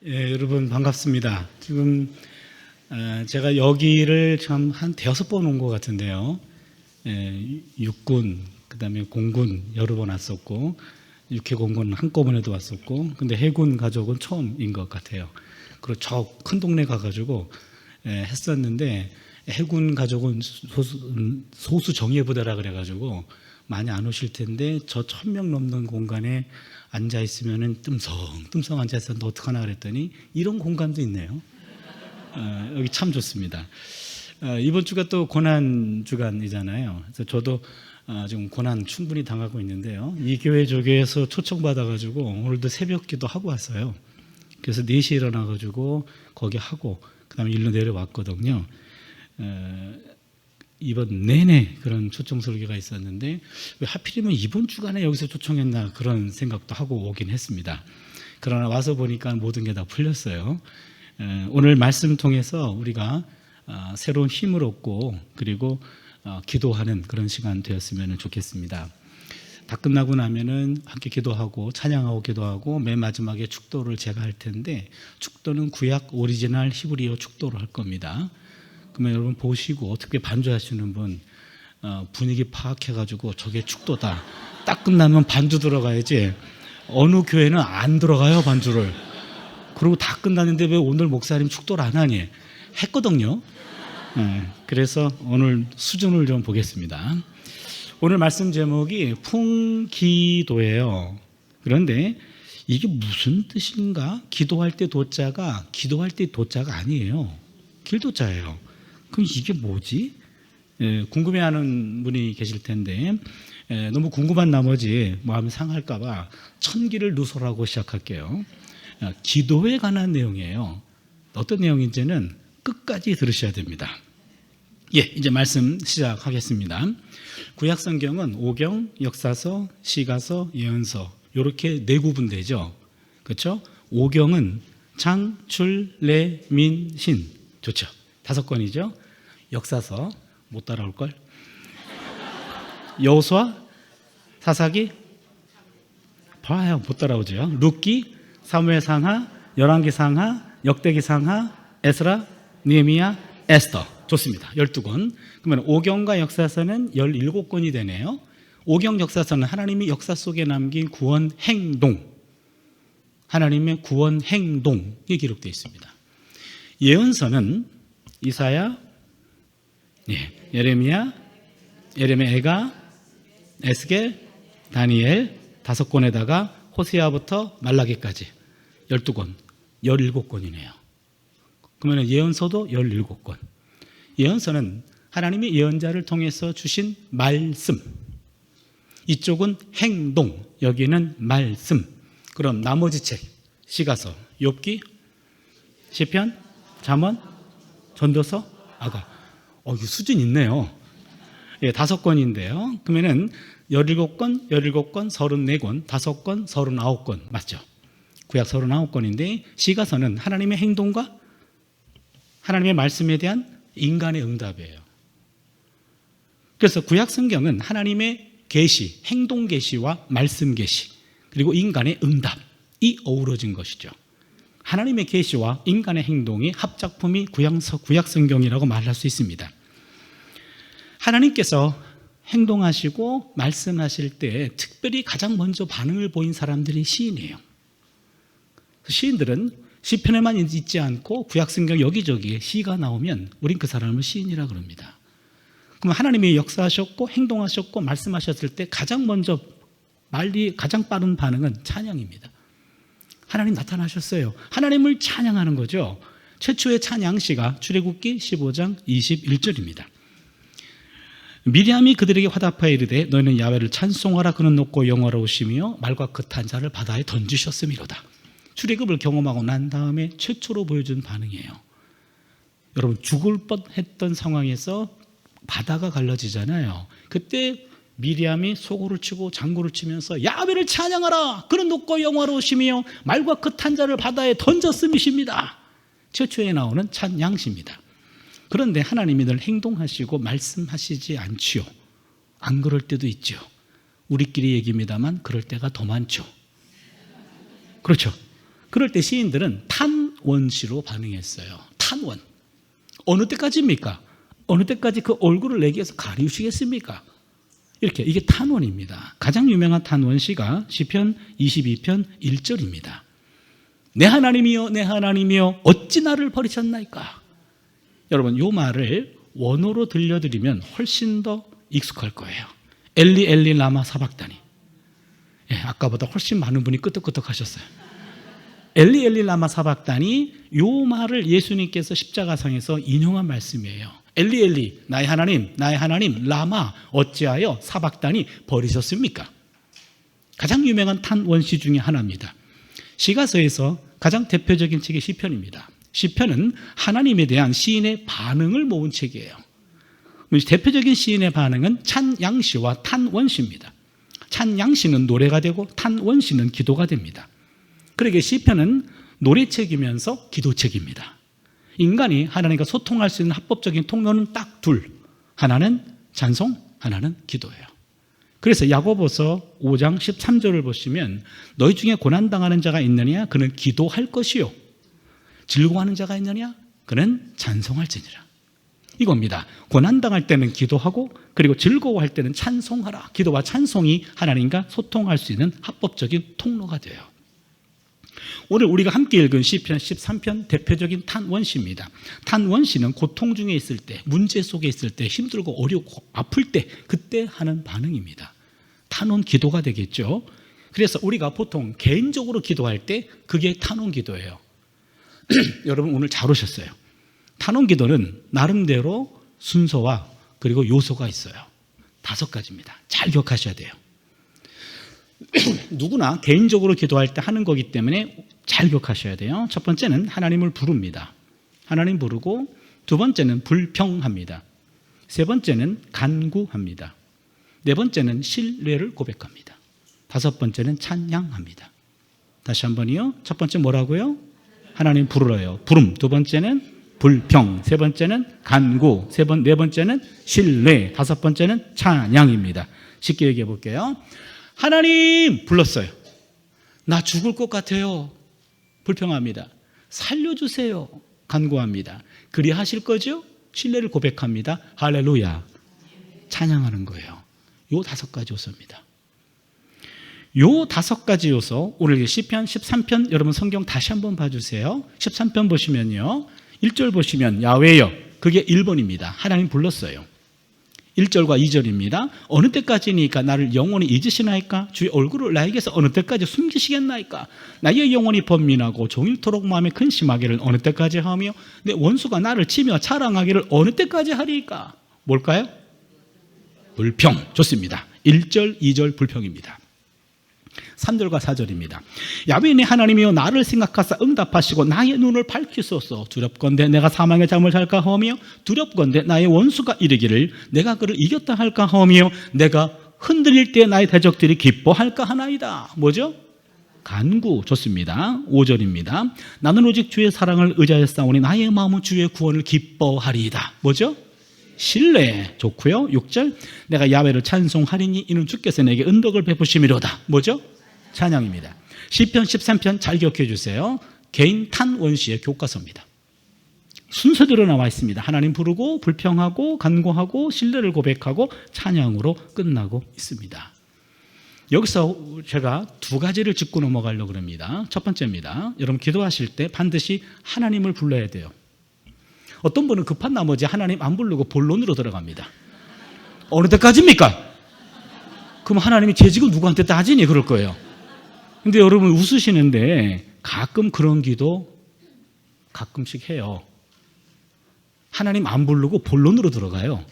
예, 여러분 반갑습니다. 지금 제가 여기를 참 한 대여섯 번 온 것 같은데요. 육군, 그다음에 공군 여러 번 왔었고, 육해공군 한꺼번에도 왔었고, 근데 해군 가족은 처음인 것 같아요. 그리고 저 큰 동네 가가지고 했었는데, 해군 가족은 소수 정예부대라 그래가지고 많이 안 오실 텐데, 저 1000명 넘는 공간에 앉아 있으면은 뜸성 앉아 있었는데 어떡하나 그랬더니 이런 공간도 있네요. 여기 참 좋습니다. 이번 주가 또 고난 주간이잖아요. 그래서 저도 지금 고난 충분히 당하고 있는데요. 이 교회 저 교회에서 초청받아가지고 오늘도 새벽 기도 하고 왔어요. 그래서 4시에 일어나가지고 거기 하고 그다음에 일로 내려왔거든요. 이번 내내 그런 초청 설교가 있었는데 왜 하필이면 이번 주간에 여기서 초청했나 그런 생각도 하고 오긴 했습니다. 그러나 와서 보니까 모든 게 다 풀렸어요. 오늘 말씀 통해서 우리가 새로운 힘을 얻고 그리고 기도하는 그런 시간 되었으면 좋겠습니다. 다 끝나고 나면은 함께 기도하고 찬양하고 기도하고 맨 마지막에 축도를 제가 할 텐데, 축도는 구약 오리지널 히브리어 축도를 할 겁니다. 그러면 여러분 보시고 어떻게 반주하시는 분 분위기 파악해가지고 저게 축도다. 딱 끝나면 반주 들어가야지. 어느 교회는 안 들어가요 반주를. 그리고 다 끝났는데 왜 오늘 목사님 축도를 안 하니? 했거든요. 그래서 오늘 수준을 좀 보겠습니다. 오늘 말씀 제목이 풍기도예요. 그런데 이게 무슨 뜻인가? 기도할 때 도자가 기도할 때 도자가 아니에요. 길도자예요. 그럼 이게 뭐지? 궁금해하는 분이 계실 텐데 너무 궁금한 나머지 마음이 상할까봐 천기를 누설하고 시작할게요. 기도에 관한 내용이에요. 어떤 내용인지는 끝까지 들으셔야 됩니다. 이제 말씀 시작하겠습니다. 구약성경은 오경, 역사서, 시가서, 예언서 이렇게 4구분되죠. 그렇죠? 오경은 장, 출, 래, 민, 신. 좋죠. 5권이죠. 역사서 못 따라올걸. 여호수아, 사사기 봐요. 못 따라오죠. 룻기, 사무엘상하, 열왕기상하, 역대기상하, 에스라, 느헤미야, 에스더. 좋습니다. 12권. 그러면 오경과 역사서는 17권이 되네요. 오경 역사서는 하나님이 역사 속에 남긴 구원 행동, 하나님의 구원 행동이 기록되어 있습니다. 예언서는 이사야, 예레미야, 에가, 에스겔, 다니엘 5권에다가 호세아부터 말라기까지 12권, 17권이네요. 그러면 예언서도 17권. 예언서는 하나님이 예언자를 통해서 주신 말씀. 이쪽은 행동, 여기는 말씀. 그럼 나머지 책, 시가서, 욥기, 시편, 잠언, 전도서, 아가. 이거 수준 있네요. 5권인데요. 그러면은 17권, 34권, 5권, 39권. 맞죠? 구약 39권인데, 시가서는 하나님의 행동과 하나님의 말씀에 대한 인간의 응답이에요. 그래서 구약 성경은 하나님의 계시, 행동 계시와 말씀 계시, 그리고 인간의 응답이 어우러진 것이죠. 하나님의 계시와 인간의 행동이 합작품이 구약 성경이라고 말할 수 있습니다. 하나님께서 행동하시고 말씀하실 때 특별히 가장 먼저 반응을 보인 사람들이 시인이에요. 시인들은 시편에만 있지 않고 구약성경 여기저기에 시가 나오면 우린 그 사람을 시인이라 그럽니다. 그럼 하나님이 역사하셨고 행동하셨고 말씀하셨을 때 가장 먼저 가장 빠른 반응은 찬양입니다. 하나님 나타나셨어요. 하나님을 찬양하는 거죠. 최초의 찬양시가 출애굽기 15장 21절입니다. 미리암이 그들에게 화답하여 이르되 너희는 야훼를 찬송하라. 그는 높고 영화로우시며 말과 끝한 자를 바다에 던지셨음이로다. 출애굽을 경험하고 난 다음에 최초로 보여준 반응이에요. 여러분, 죽을 뻔했던 상황에서 바다가 갈라지잖아요. 그때 미리암이 소고를 치고 장구를 치면서 야훼를 찬양하라. 그는 높고 영화로우시며 말과 끝한 자를 바다에 던졌음이십니다. 최초에 나오는 찬양시입니다. 그런데 하나님이 늘 행동하시고 말씀하시지 않지요. 안 그럴 때도 있죠. 우리끼리 얘기입니다만 그럴 때가 더 많죠. 그렇죠. 그럴 때 시인들은 탄원시로 반응했어요. 탄원. 어느 때까지입니까? 어느 때까지 그 얼굴을 내게 해서 가리우시겠습니까? 이렇게, 이게 탄원입니다. 가장 유명한 탄원시가 시편 22편 1절입니다. 내 하나님이여 내 하나님이여 어찌 나를 버리셨나이까. 여러분 이 말을 원어로 들려드리면 훨씬 더 익숙할 거예요. 엘리 엘리 라마 사박다니. 예, 아까보다 훨씬 많은 분이 끄덕끄덕 하셨어요. 엘리 엘리 라마 사박다니, 이 말을 예수님께서 십자가상에서 인용한 말씀이에요. 엘리 엘리 나의 하나님 라마 어찌하여 사박다니 버리셨습니까? 가장 유명한 탄원시 중에 하나입니다. 시가서에서 가장 대표적인 책이 시편입니다. 시편은 하나님에 대한 시인의 반응을 모은 책이에요. 대표적인 시인의 반응은 찬양시와 탄원시입니다. 찬양시는 노래가 되고 탄원시는 기도가 됩니다. 그러기에 시편은 노래책이면서 기도책입니다. 인간이 하나님과 소통할 수 있는 합법적인 통로는 딱 둘. 하나는 찬송, 하나는 기도예요. 그래서 야고보서 5장 13절을 보시면 너희 중에 고난당하는 자가 있느냐? 그는 기도할 것이요. 즐거워하는 자가 있느냐? 그는 찬송할지니라. 이겁니다. 고난당할 때는 기도하고 그리고 즐거워할 때는 찬송하라. 기도와 찬송이 하나님과 소통할 수 있는 합법적인 통로가 돼요. 오늘 우리가 함께 읽은 시편 13편 대표적인 탄원시입니다. 탄원시는 고통 중에 있을 때, 문제 속에 있을 때, 힘들고 어렵고 아플 때, 그때 하는 반응입니다. 탄원 기도가 되겠죠. 그래서 우리가 보통 개인적으로 기도할 때 그게 탄원 기도예요. 여러분 오늘 잘 오셨어요. 탄원 기도는 나름대로 순서와 그리고 요소가 있어요. 5가지입니다. 잘 기억하셔야 돼요. 누구나 개인적으로 기도할 때 하는 거기 때문에 잘 기억하셔야 돼요. 첫 번째는 하나님을 부릅니다. 하나님 부르고, 두 번째는 불평합니다. 세 번째는 간구합니다. 네 번째는 신뢰를 고백합니다. 다섯 번째는 찬양합니다. 다시 한번요. 첫 번째 뭐라고요? 하나님 부르러요. 부름. 두 번째는 불평. 세 번째는 간구. 네 번째는 신뢰. 다섯 번째는 찬양입니다. 쉽게 얘기해 볼게요. 하나님 불렀어요. 나 죽을 것 같아요. 불평합니다. 살려주세요. 간구합니다. 그리하실 거죠? 신뢰를 고백합니다. 할렐루야. 찬양하는 거예요. 요 5가지 요소입니다. 요 5가지 요소, 오늘 시편 13편 여러분 성경 다시 한번 봐주세요. 13편 보시면요. 1절 보시면 야훼여, 그게 1번입니다. 하나님 불렀어요. 1절과 2절입니다. 어느 때까지니까 나를 영원히 잊으시나이까? 주의 얼굴을 나에게서 어느 때까지 숨기시겠나이까? 나의 영혼이 번민하고 종일토록 마음에 근심하기를 어느 때까지 하며 내 원수가 나를 치며 자랑하기를 어느 때까지 하리까? 뭘까요? 불평. 좋습니다. 1절, 2절 불평입니다. 3절과 4절입니다. 야훼 하나님이여 나를 생각하사 응답하시고 나의 눈을 밝히소서. 두렵건대 내가 사망의 잠을 잘까 하며 두렵건대 나의 원수가 이르기를 내가 그를 이겼다 할까 하며 내가 흔들릴 때 나의 대적들이 기뻐할까 하나이다. 뭐죠? 간구. 좋습니다. 5절입니다. 나는 오직 주의 사랑을 의지하였사오니 나의 마음은 주의 구원을 기뻐하리이다. 뭐죠? 신뢰. 좋고요. 6절 내가 야훼를 찬송하리니 이는 주께서 내게 은덕을 베푸심이로다. 뭐죠? 찬양입니다. 시편 13편 잘 기억해 주세요. 개인 탄원시의 교과서입니다. 순서대로 나와 있습니다. 하나님 부르고 불평하고 간구하고 신뢰를 고백하고 찬양으로 끝나고 있습니다. 여기서 제가 2가지를 짚고 넘어가려고 합니다. 첫 번째입니다. 여러분 기도하실 때 반드시 하나님을 불러야 돼요. 어떤 분은 급한 나머지 하나님 안 부르고 본론으로 들어갑니다. 어느 때까지입니까? 그럼 하나님이 재직은 누구한테 따지니? 그럴 거예요. 근데 여러분 웃으시는데 가끔 그런 기도 가끔씩 해요. 하나님 안 부르고 본론으로 들어가요.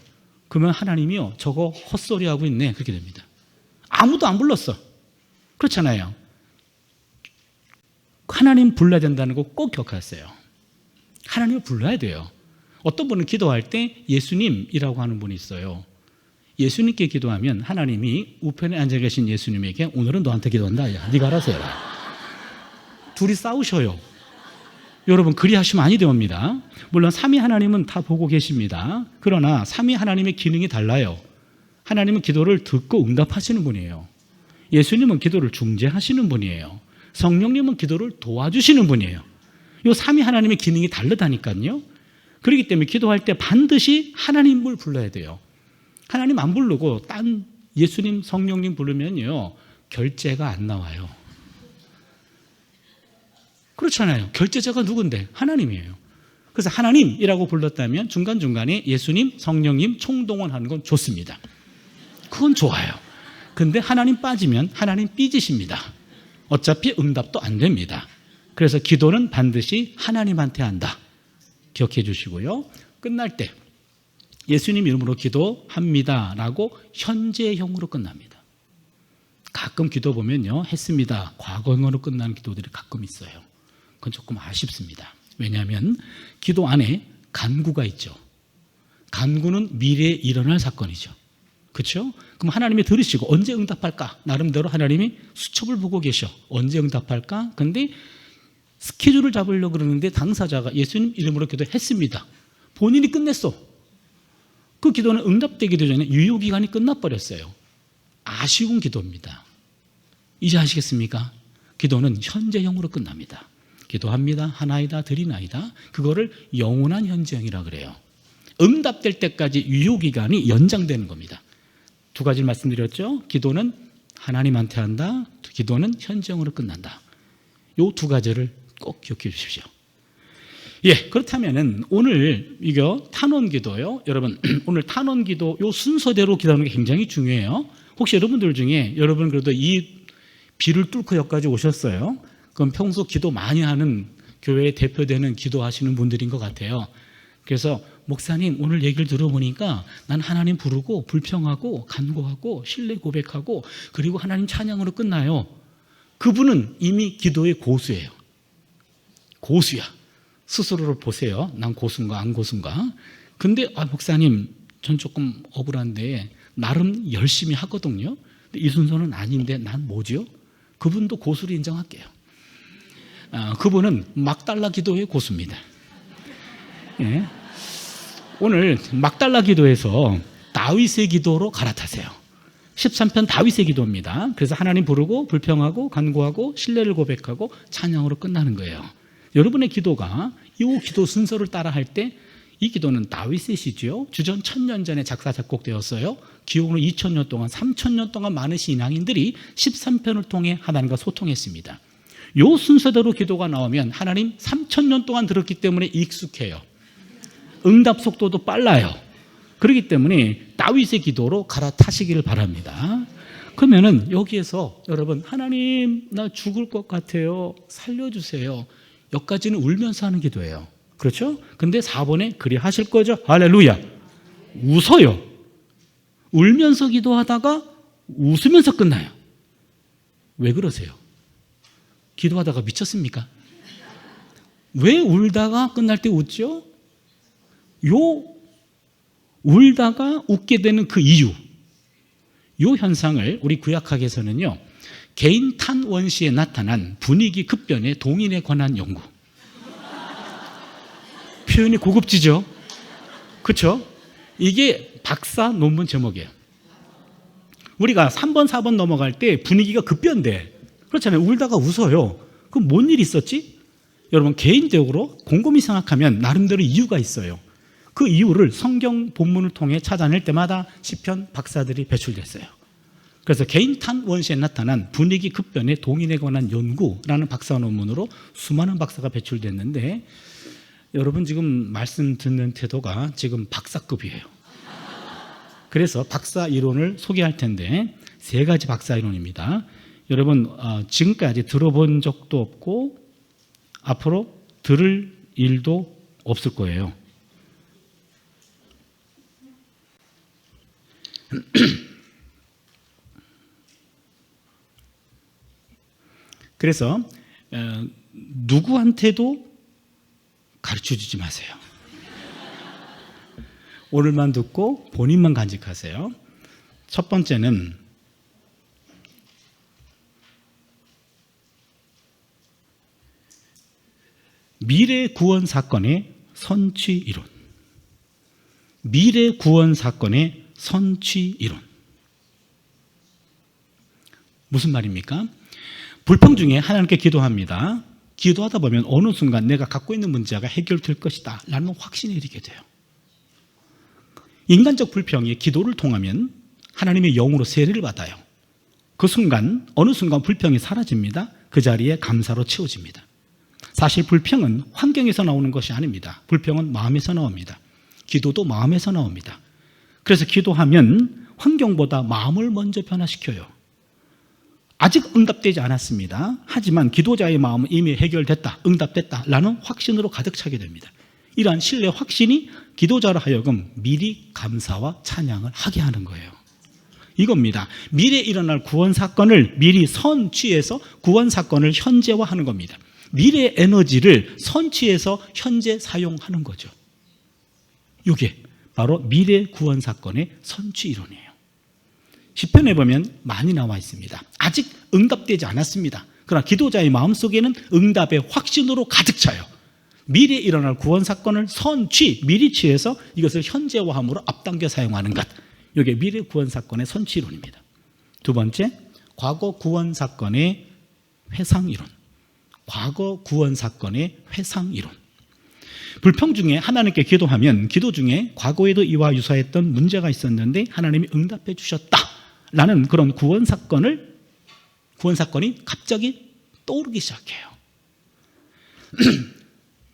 그러면 하나님이요, 저거 헛소리 하고 있네. 그렇게 됩니다. 아무도 안 불렀어. 그렇잖아요. 하나님 불러야 된다는 거 꼭 기억하세요. 하나님을 불러야 돼요. 어떤 분은 기도할 때 예수님이라고 하는 분이 있어요. 예수님께 기도하면 하나님이 우편에 앉아 계신 예수님에게 오늘은 너한테 기도한다. 야, 네가 알아서 해라. 둘이 싸우셔요. 여러분 그리 하시면 아니 됩니다. 물론 삼위 하나님은 다 보고 계십니다. 그러나 삼위 하나님의 기능이 달라요. 하나님은 기도를 듣고 응답하시는 분이에요. 예수님은 기도를 중재하시는 분이에요. 성령님은 기도를 도와주시는 분이에요. 이 삼위 하나님의 기능이 다르다니까요. 그렇기 때문에 기도할 때 반드시 하나님을 불러야 돼요. 하나님 안 부르고 딴 예수님, 성령님 부르면요, 결제가 안 나와요. 그렇잖아요. 결제자가 누군데? 하나님이에요. 그래서 하나님이라고 불렀다면 중간중간에 예수님, 성령님 총동원하는 건 좋습니다. 그건 좋아요. 근데 하나님 빠지면 하나님 삐지십니다. 어차피 응답도 안 됩니다. 그래서 기도는 반드시 하나님한테 한다. 기억해 주시고요. 끝날 때 예수님 이름으로 기도합니다 라고 현재형으로 끝납니다. 가끔 기도 보면요, 했습니다, 과거형으로 끝나는 기도들이 가끔 있어요. 그건 조금 아쉽습니다. 왜냐하면 기도 안에 간구가 있죠. 간구는 미래에 일어날 사건이죠. 그렇죠? 그럼 하나님이 들으시고 언제 응답할까? 나름대로 하나님이 수첩을 보고 계셔. 언제 응답할까? 근데 스케줄을 잡으려고 그러는데 당사자가 예수님 이름으로 기도했습니다. 본인이 끝냈어. 그 기도는 응답되기도 전에 유효기간이 끝나버렸어요. 아쉬운 기도입니다. 이제 아시겠습니까? 기도는 현재형으로 끝납니다. 기도합니다, 하나이다, 드리나이다. 그거를 영원한 현재형이라 그래요. 응답될 때까지 유효기간이 연장되는 겁니다. 두 가지를 말씀드렸죠. 기도는 하나님한테 한다, 기도는 현재형으로 끝난다. 이 두 가지를 꼭 기억해 주십시오. 예, 그렇다면은 오늘 이거 탄원기도요. 여러분, 오늘 탄원기도 요 순서대로 기도하는 게 굉장히 중요해요. 혹시 여러분들 중에 여러분 그래도 이 비를 뚫고 여기까지 오셨어요? 그럼 평소 기도 많이 하는 교회에 대표되는 기도하시는 분들인 것 같아요. 그래서 목사님 오늘 얘기를 들어보니까 난 하나님 부르고 불평하고 간구하고 신뢰 고백하고 그리고 하나님 찬양으로 끝나요. 그분은 이미 기도의 고수예요. 고수야. 스스로를 보세요. 난 고수인가 안 고수인가. 근데 목사님 전 조금 억울한데 나름 열심히 하거든요. 근데 이 순서는 아닌데 난 뭐죠? 그분도 고수를 인정할게요. 그분은 막달라 기도의 고수입니다. 예. 오늘 막달라 기도에서 다윗의 기도로 갈아타세요. 13편 다윗의 기도입니다. 그래서 하나님 부르고 불평하고 간구하고 신뢰를 고백하고 찬양으로 끝나는 거예요. 여러분의 기도가 이 기도 순서를 따라 할 때 이 기도는 다윗의 시죠. 주전 1000년 전에 작사 작곡되었어요. 기원후 2000년 동안 3000년 동안 많은 신앙인들이 13편을 통해 하나님과 소통했습니다. 이 순서대로 기도가 나오면 하나님 3000년 동안 들었기 때문에 익숙해요. 응답 속도도 빨라요. 그렇기 때문에 다윗의 기도로 갈아타시기를 바랍니다. 그러면은 여기에서 여러분, 하나님 나 죽을 것 같아요, 살려주세요, 여기까지는 울면서 하는 기도예요. 그렇죠? 근데 4번에 그리 하실 거죠? 할렐루야. 웃어요. 울면서 기도하다가 웃으면서 끝나요. 왜 그러세요? 기도하다가 미쳤습니까? 왜 울다가 끝날 때 웃죠? 울다가 웃게 되는 그 이유, 이 현상을 우리 구약학에서는요, 개인 탄 원시에 나타난 분위기 급변의 동인에 관한 연구. 표현이 고급지죠? 그렇죠? 이게 박사 논문 제목이에요. 우리가 3번, 4번 넘어갈 때 분위기가 급변돼. 그렇잖아요. 울다가 웃어요. 그럼 뭔 일이 있었지? 여러분, 개인적으로 곰곰이 생각하면 나름대로 이유가 있어요. 그 이유를 성경 본문을 통해 찾아낼 때마다 시편 박사들이 배출됐어요. 그래서 개인 탄 원시에 나타난 분위기 급변의 동인에 관한 연구라는 박사 논문으로 수많은 박사가 배출됐는데, 여러분 지금 말씀 듣는 태도가 지금 박사급이에요. 그래서 박사 이론을 소개할 텐데, 3가지 박사 이론입니다. 여러분 지금까지 들어본 적도 없고 앞으로 들을 일도 없을 거예요. 그래서 누구한테도 가르쳐주지 마세요. 오늘만 듣고 본인만 간직하세요. 첫 번째는 미래 구원 사건의 선취 이론. 미래 구원 사건의 선취 이론. 무슨 말입니까? 불평 중에 하나님께 기도합니다. 기도하다 보면 어느 순간 내가 갖고 있는 문제가 해결될 것이다 라는 확신이 일게 돼요. 인간적 불평이 기도를 통하면 하나님의 영으로 세례를 받아요. 그 순간 어느 순간 불평이 사라집니다. 그 자리에 감사로 채워집니다. 사실 불평은 환경에서 나오는 것이 아닙니다. 불평은 마음에서 나옵니다. 기도도 마음에서 나옵니다. 그래서 기도하면 환경보다 마음을 먼저 변화시켜요. 아직 응답되지 않았습니다. 하지만 기도자의 마음은 이미 해결됐다, 응답됐다 라는 확신으로 가득 차게 됩니다. 이러한 신뢰 확신이 기도자로 하여금 미리 감사와 찬양을 하게 하는 거예요. 이겁니다. 미래에 일어날 구원 사건을 미리 선취해서 구원 사건을 현재화하는 겁니다. 미래의 에너지를 선취해서 현재 사용하는 거죠. 이게 바로 미래 구원 사건의 선취 이론이에요. 시편에 보면 많이 나와 있습니다. 아직 응답되지 않았습니다. 그러나 기도자의 마음속에는 응답의 확신으로 가득 차요. 미래에 일어날 구원 사건을 선취, 미리 취해서 이것을 현재화함으로 앞당겨 사용하는 것. 이게 미래 구원 사건의 선취 이론입니다. 두 번째, 과거 구원 사건의 회상 이론. 과거 구원 사건의 회상 이론. 불평 중에 하나님께 기도하면 기도 중에 과거에도 이와 유사했던 문제가 있었는데 하나님이 응답해 주셨다라는 그런 구원 사건이 갑자기 떠오르기 시작해요.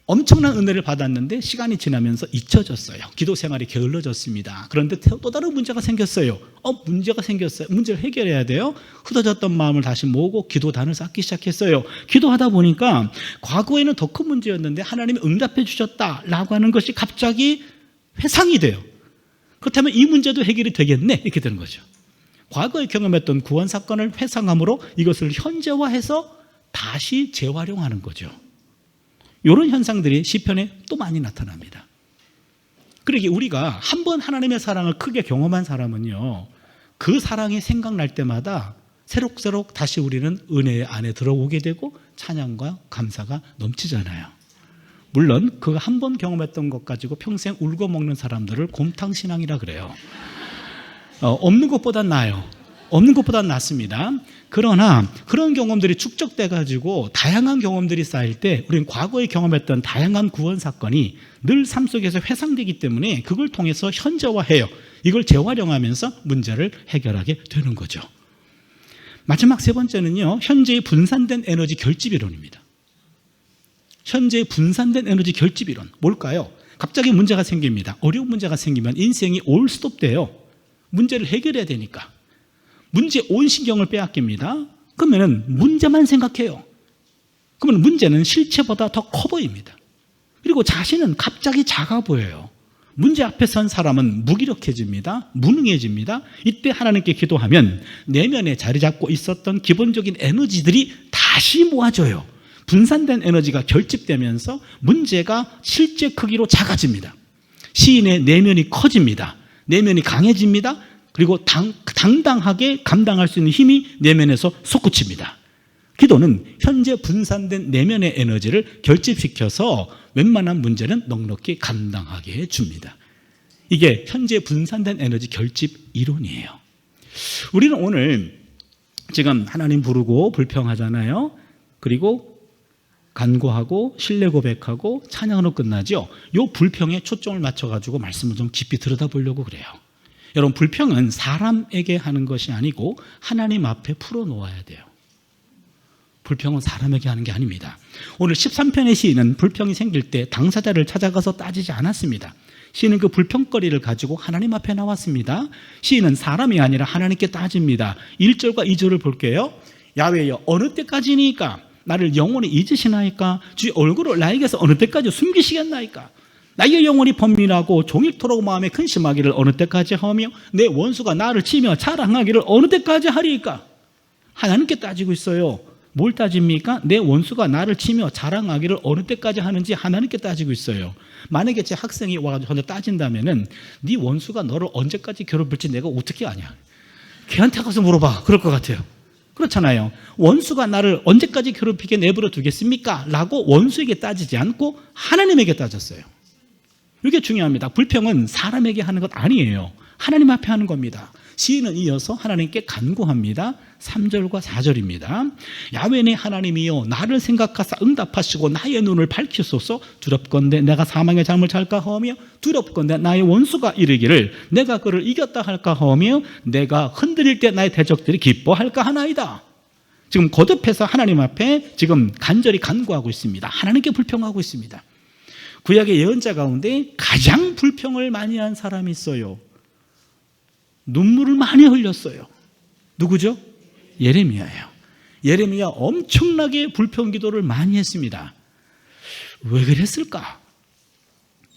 엄청난 은혜를 받았는데 시간이 지나면서 잊혀졌어요. 기도 생활이 게을러졌습니다. 그런데 또 다른 문제가 생겼어요. 문제가 생겼어요. 문제를 해결해야 돼요. 흩어졌던 마음을 다시 모으고 기도단을 쌓기 시작했어요. 기도하다 보니까 과거에는 더 큰 문제였는데 하나님이 응답해 주셨다라고 하는 것이 갑자기 회상이 돼요. 그렇다면 이 문제도 해결이 되겠네 이렇게 되는 거죠. 과거에 경험했던 구원 사건을 회상함으로 이것을 현재화해서 다시 재활용하는 거죠. 이런 현상들이 시편에 또 많이 나타납니다. 그러기에 우리가 한 번 하나님의 사랑을 크게 경험한 사람은요, 그 사랑이 생각날 때마다 새록새록 다시 우리는 은혜 안에 들어오게 되고 찬양과 감사가 넘치잖아요. 물론 그 한 번 경험했던 것 가지고 평생 울고 먹는 사람들을 곰탕신앙이라 그래요. 없는 것보단 나아요. 없는 것보단 낫습니다. 그러나 그런 경험들이 축적돼 가지고 다양한 경험들이 쌓일 때 우리는 과거에 경험했던 다양한 구원 사건이 늘 삶 속에서 회상되기 때문에 그걸 통해서 현재화해요. 이걸 재활용하면서 문제를 해결하게 되는 거죠. 마지막 세 번째는요, 현재의 분산된 에너지 결집 이론입니다. 현재의 분산된 에너지 결집 이론. 뭘까요? 갑자기 문제가 생깁니다. 어려운 문제가 생기면 인생이 올 스톱돼요. 문제를 해결해야 되니까. 문제에 온 신경을 빼앗깁니다. 그러면 문제만 생각해요. 그러면 문제는 실체보다 더 커 보입니다. 그리고 자신은 갑자기 작아 보여요. 문제 앞에 선 사람은 무기력해집니다. 무능해집니다. 이때 하나님께 기도하면 내면에 자리 잡고 있었던 기본적인 에너지들이 다시 모아져요. 분산된 에너지가 결집되면서 문제가 실제 크기로 작아집니다. 시인의 내면이 커집니다. 내면이 강해집니다. 그리고 당당하게 감당할 수 있는 힘이 내면에서 솟구칩니다. 기도는 현재 분산된 내면의 에너지를 결집시켜서 웬만한 문제는 넉넉히 감당하게 해줍니다. 이게 현재 분산된 에너지 결집 이론이에요. 우리는 오늘 지금 하나님 부르고 불평하잖아요. 그리고 간구하고 신뢰 고백하고 찬양으로 끝나죠. 이 불평에 초점을 맞춰가지고 말씀을 좀 깊이 들여다보려고 그래요. 여러분, 불평은 사람에게 하는 것이 아니고 하나님 앞에 풀어놓아야 돼요. 불평은 사람에게 하는 게 아닙니다. 오늘 13편의 시인은 불평이 생길 때 당사자를 찾아가서 따지지 않았습니다. 시인은 그 불평거리를 가지고 하나님 앞에 나왔습니다. 시인은 사람이 아니라 하나님께 따집니다. 1절과 2절을 볼게요. 야훼여, 어느 때까지니까 나를 영원히 잊으시나이까? 주의 얼굴을 나에게서 어느 때까지 숨기시겠나이까? 나의 영혼이 번민하고 종일토록 마음에 근심하기를 어느 때까지 하며 내 원수가 나를 치며 자랑하기를 어느 때까지 하리이까? 하나님께 따지고 있어요. 뭘 따집니까? 내 원수가 나를 치며 자랑하기를 어느 때까지 하는지 하나님께 따지고 있어요. 만약에 제 학생이 와가지고 저한테 따진다면은 네 원수가 너를 언제까지 괴롭힐지 내가 어떻게 아냐? 걔한테 가서 물어봐. 그럴 것 같아요. 그렇잖아요. 원수가 나를 언제까지 괴롭히게 내버려 두겠습니까? 라고 원수에게 따지지 않고 하나님에게 따졌어요. 이게 중요합니다. 불평은 사람에게 하는 것 아니에요. 하나님 앞에 하는 겁니다. 시인은 이어서 하나님께 간구합니다. 3절과 4절입니다. 야훼네 하나님이여 나를 생각하사 응답하시고 나의 눈을 밝히소서. 두렵건대 내가 사망의 잠을 잘까 하오며 두렵건대 나의 원수가 이르기를 내가 그를 이겼다 할까 하오며 내가 흔들릴 때 나의 대적들이 기뻐할까 하나이다. 지금 거듭해서 하나님 앞에 지금 간절히 간구하고 있습니다. 하나님께 불평하고 있습니다. 구약의 예언자 가운데 가장 불평을 많이 한 사람이 있어요. 눈물을 많이 흘렸어요. 누구죠? 예레미야예요. 예레미야 엄청나게 불평 기도를 많이 했습니다. 왜 그랬을까?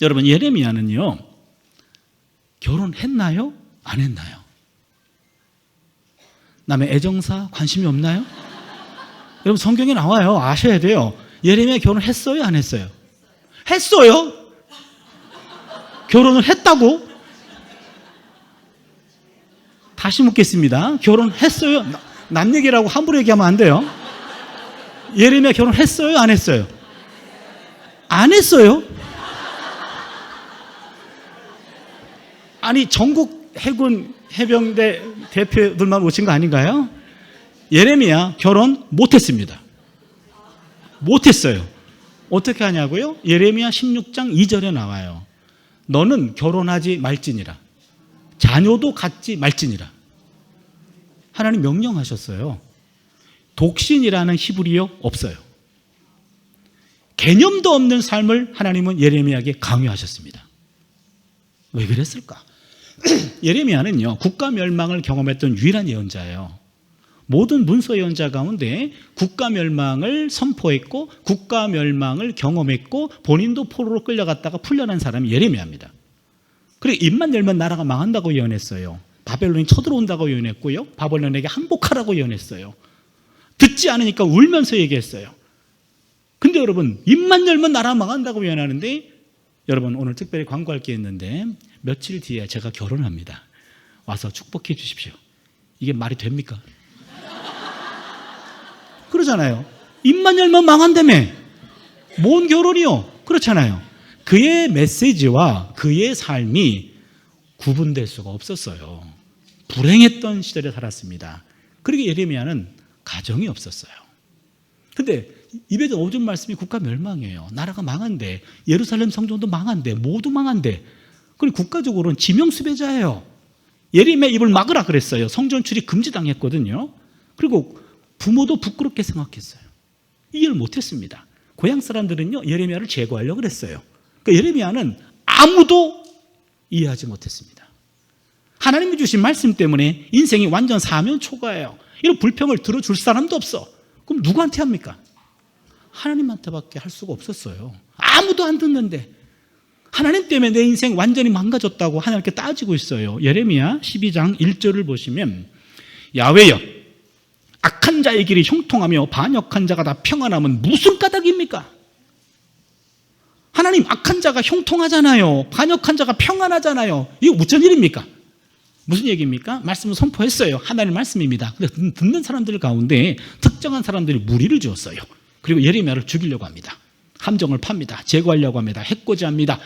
여러분, 예레미야는요, 결혼했나요? 안 했나요? 남의 애정사 관심이 없나요? 여러분, 성경에 나와요. 아셔야 돼요. 예레미야 결혼했어요? 안 했어요? 했어요? 결혼을 했다고? 다시 묻겠습니다. 결혼했어요? 남 얘기라고 함부로 얘기하면 안 돼요. 예레미야 결혼했어요? 안 했어요? 안 했어요? 아니, 전국 해군 해병대 대표들만 오신 거 아닌가요? 예레미야 결혼 못했습니다. 못했어요. 어떻게 하냐고요? 예레미야 16장 2절에 나와요. 너는 결혼하지 말지니라. 자녀도 갖지 말지니라. 하나님 명령하셨어요. 독신이라는 히브리어 없어요. 개념도 없는 삶을 하나님은 예레미야에게 강요하셨습니다. 왜 그랬을까? 예레미야는요, 국가 멸망을 경험했던 유일한 예언자예요. 모든 문서 예언자 가운데 국가 멸망을 선포했고 국가 멸망을 경험했고 본인도 포로로 끌려갔다가 풀려난 사람이 예레미야입니다. 그리고 입만 열면 나라가 망한다고 예언했어요. 바벨론이 쳐들어온다고 예언했고요, 바벨론에게 항복하라고 예언했어요. 듣지 않으니까 울면서 얘기했어요. 근데 여러분, 입만 열면 나라 망한다고 예언하는데, 여러분 오늘 특별히 광고할 게 있는데 며칠 뒤에 제가 결혼합니다. 와서 축복해 주십시오. 이게 말이 됩니까? 그러잖아요. 입만 열면 망한다며. 뭔 결혼이요? 그렇잖아요. 그의 메시지와 그의 삶이 구분될 수가 없었어요. 불행했던 시절에 살았습니다. 그리고 예레미야는 가정이 없었어요. 근데 입에 오준 말씀이 국가 멸망이에요. 나라가 망한데, 예루살렘 성전도 망한데, 모두 망한데, 그리고 국가적으로는 지명수배자예요. 예레미야 입을 막으라 그랬어요. 성전 출입 금지당했거든요. 그리고 부모도 부끄럽게 생각했어요. 이해를 못했습니다. 고향 사람들은요, 예레미야를 제거하려고 그랬어요. 그러니까 예레미야는 아무도 이해하지 못했습니다. 하나님이 주신 말씀 때문에 인생이 완전 사면초가예요. 이런 불평을 들어줄 사람도 없어. 그럼 누구한테 합니까? 하나님한테밖에 할 수가 없었어요. 아무도 안 듣는데 하나님 때문에 내 인생 완전히 망가졌다고 하나님께 따지고 있어요. 예레미야 12장 1절을 보시면, 야훼여 악한 자의 길이 형통하며 반역한 자가 다 평안하면 무슨 까닭입니까? 하나님, 악한 자가 형통하잖아요. 반역한 자가 평안하잖아요. 이거 무슨 일입니까? 무슨 얘기입니까? 말씀을 선포했어요. 하나님 말씀입니다. 근데 듣는 사람들 가운데 특정한 사람들이 무리를 지었어요. 그리고 예레미야를 죽이려고 합니다. 함정을 팝니다. 제거하려고 합니다. 해코지합니다.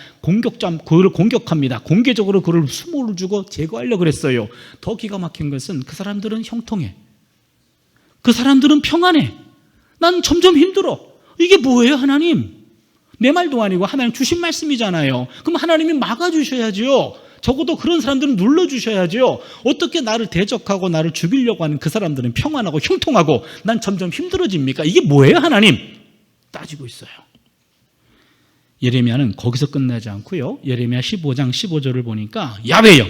그를 공격합니다. 공개적으로 그를 수모를 주고 제거하려고 그랬어요. 더 기가 막힌 것은 그 사람들은 형통해. 그 사람들은 평안해. 난 점점 힘들어. 이게 뭐예요, 하나님? 내 말도 아니고 하나님 주신 말씀이잖아요. 그럼 하나님이 막아주셔야죠. 적어도 그런 사람들은 눌러주셔야죠. 어떻게 나를 대적하고 나를 죽이려고 하는 그 사람들은 평안하고 형통하고 난 점점 힘들어집니까? 이게 뭐예요, 하나님? 따지고 있어요. 예레미야는 거기서 끝나지 않고요, 예레미야 15장 15절을 보니까, 야훼여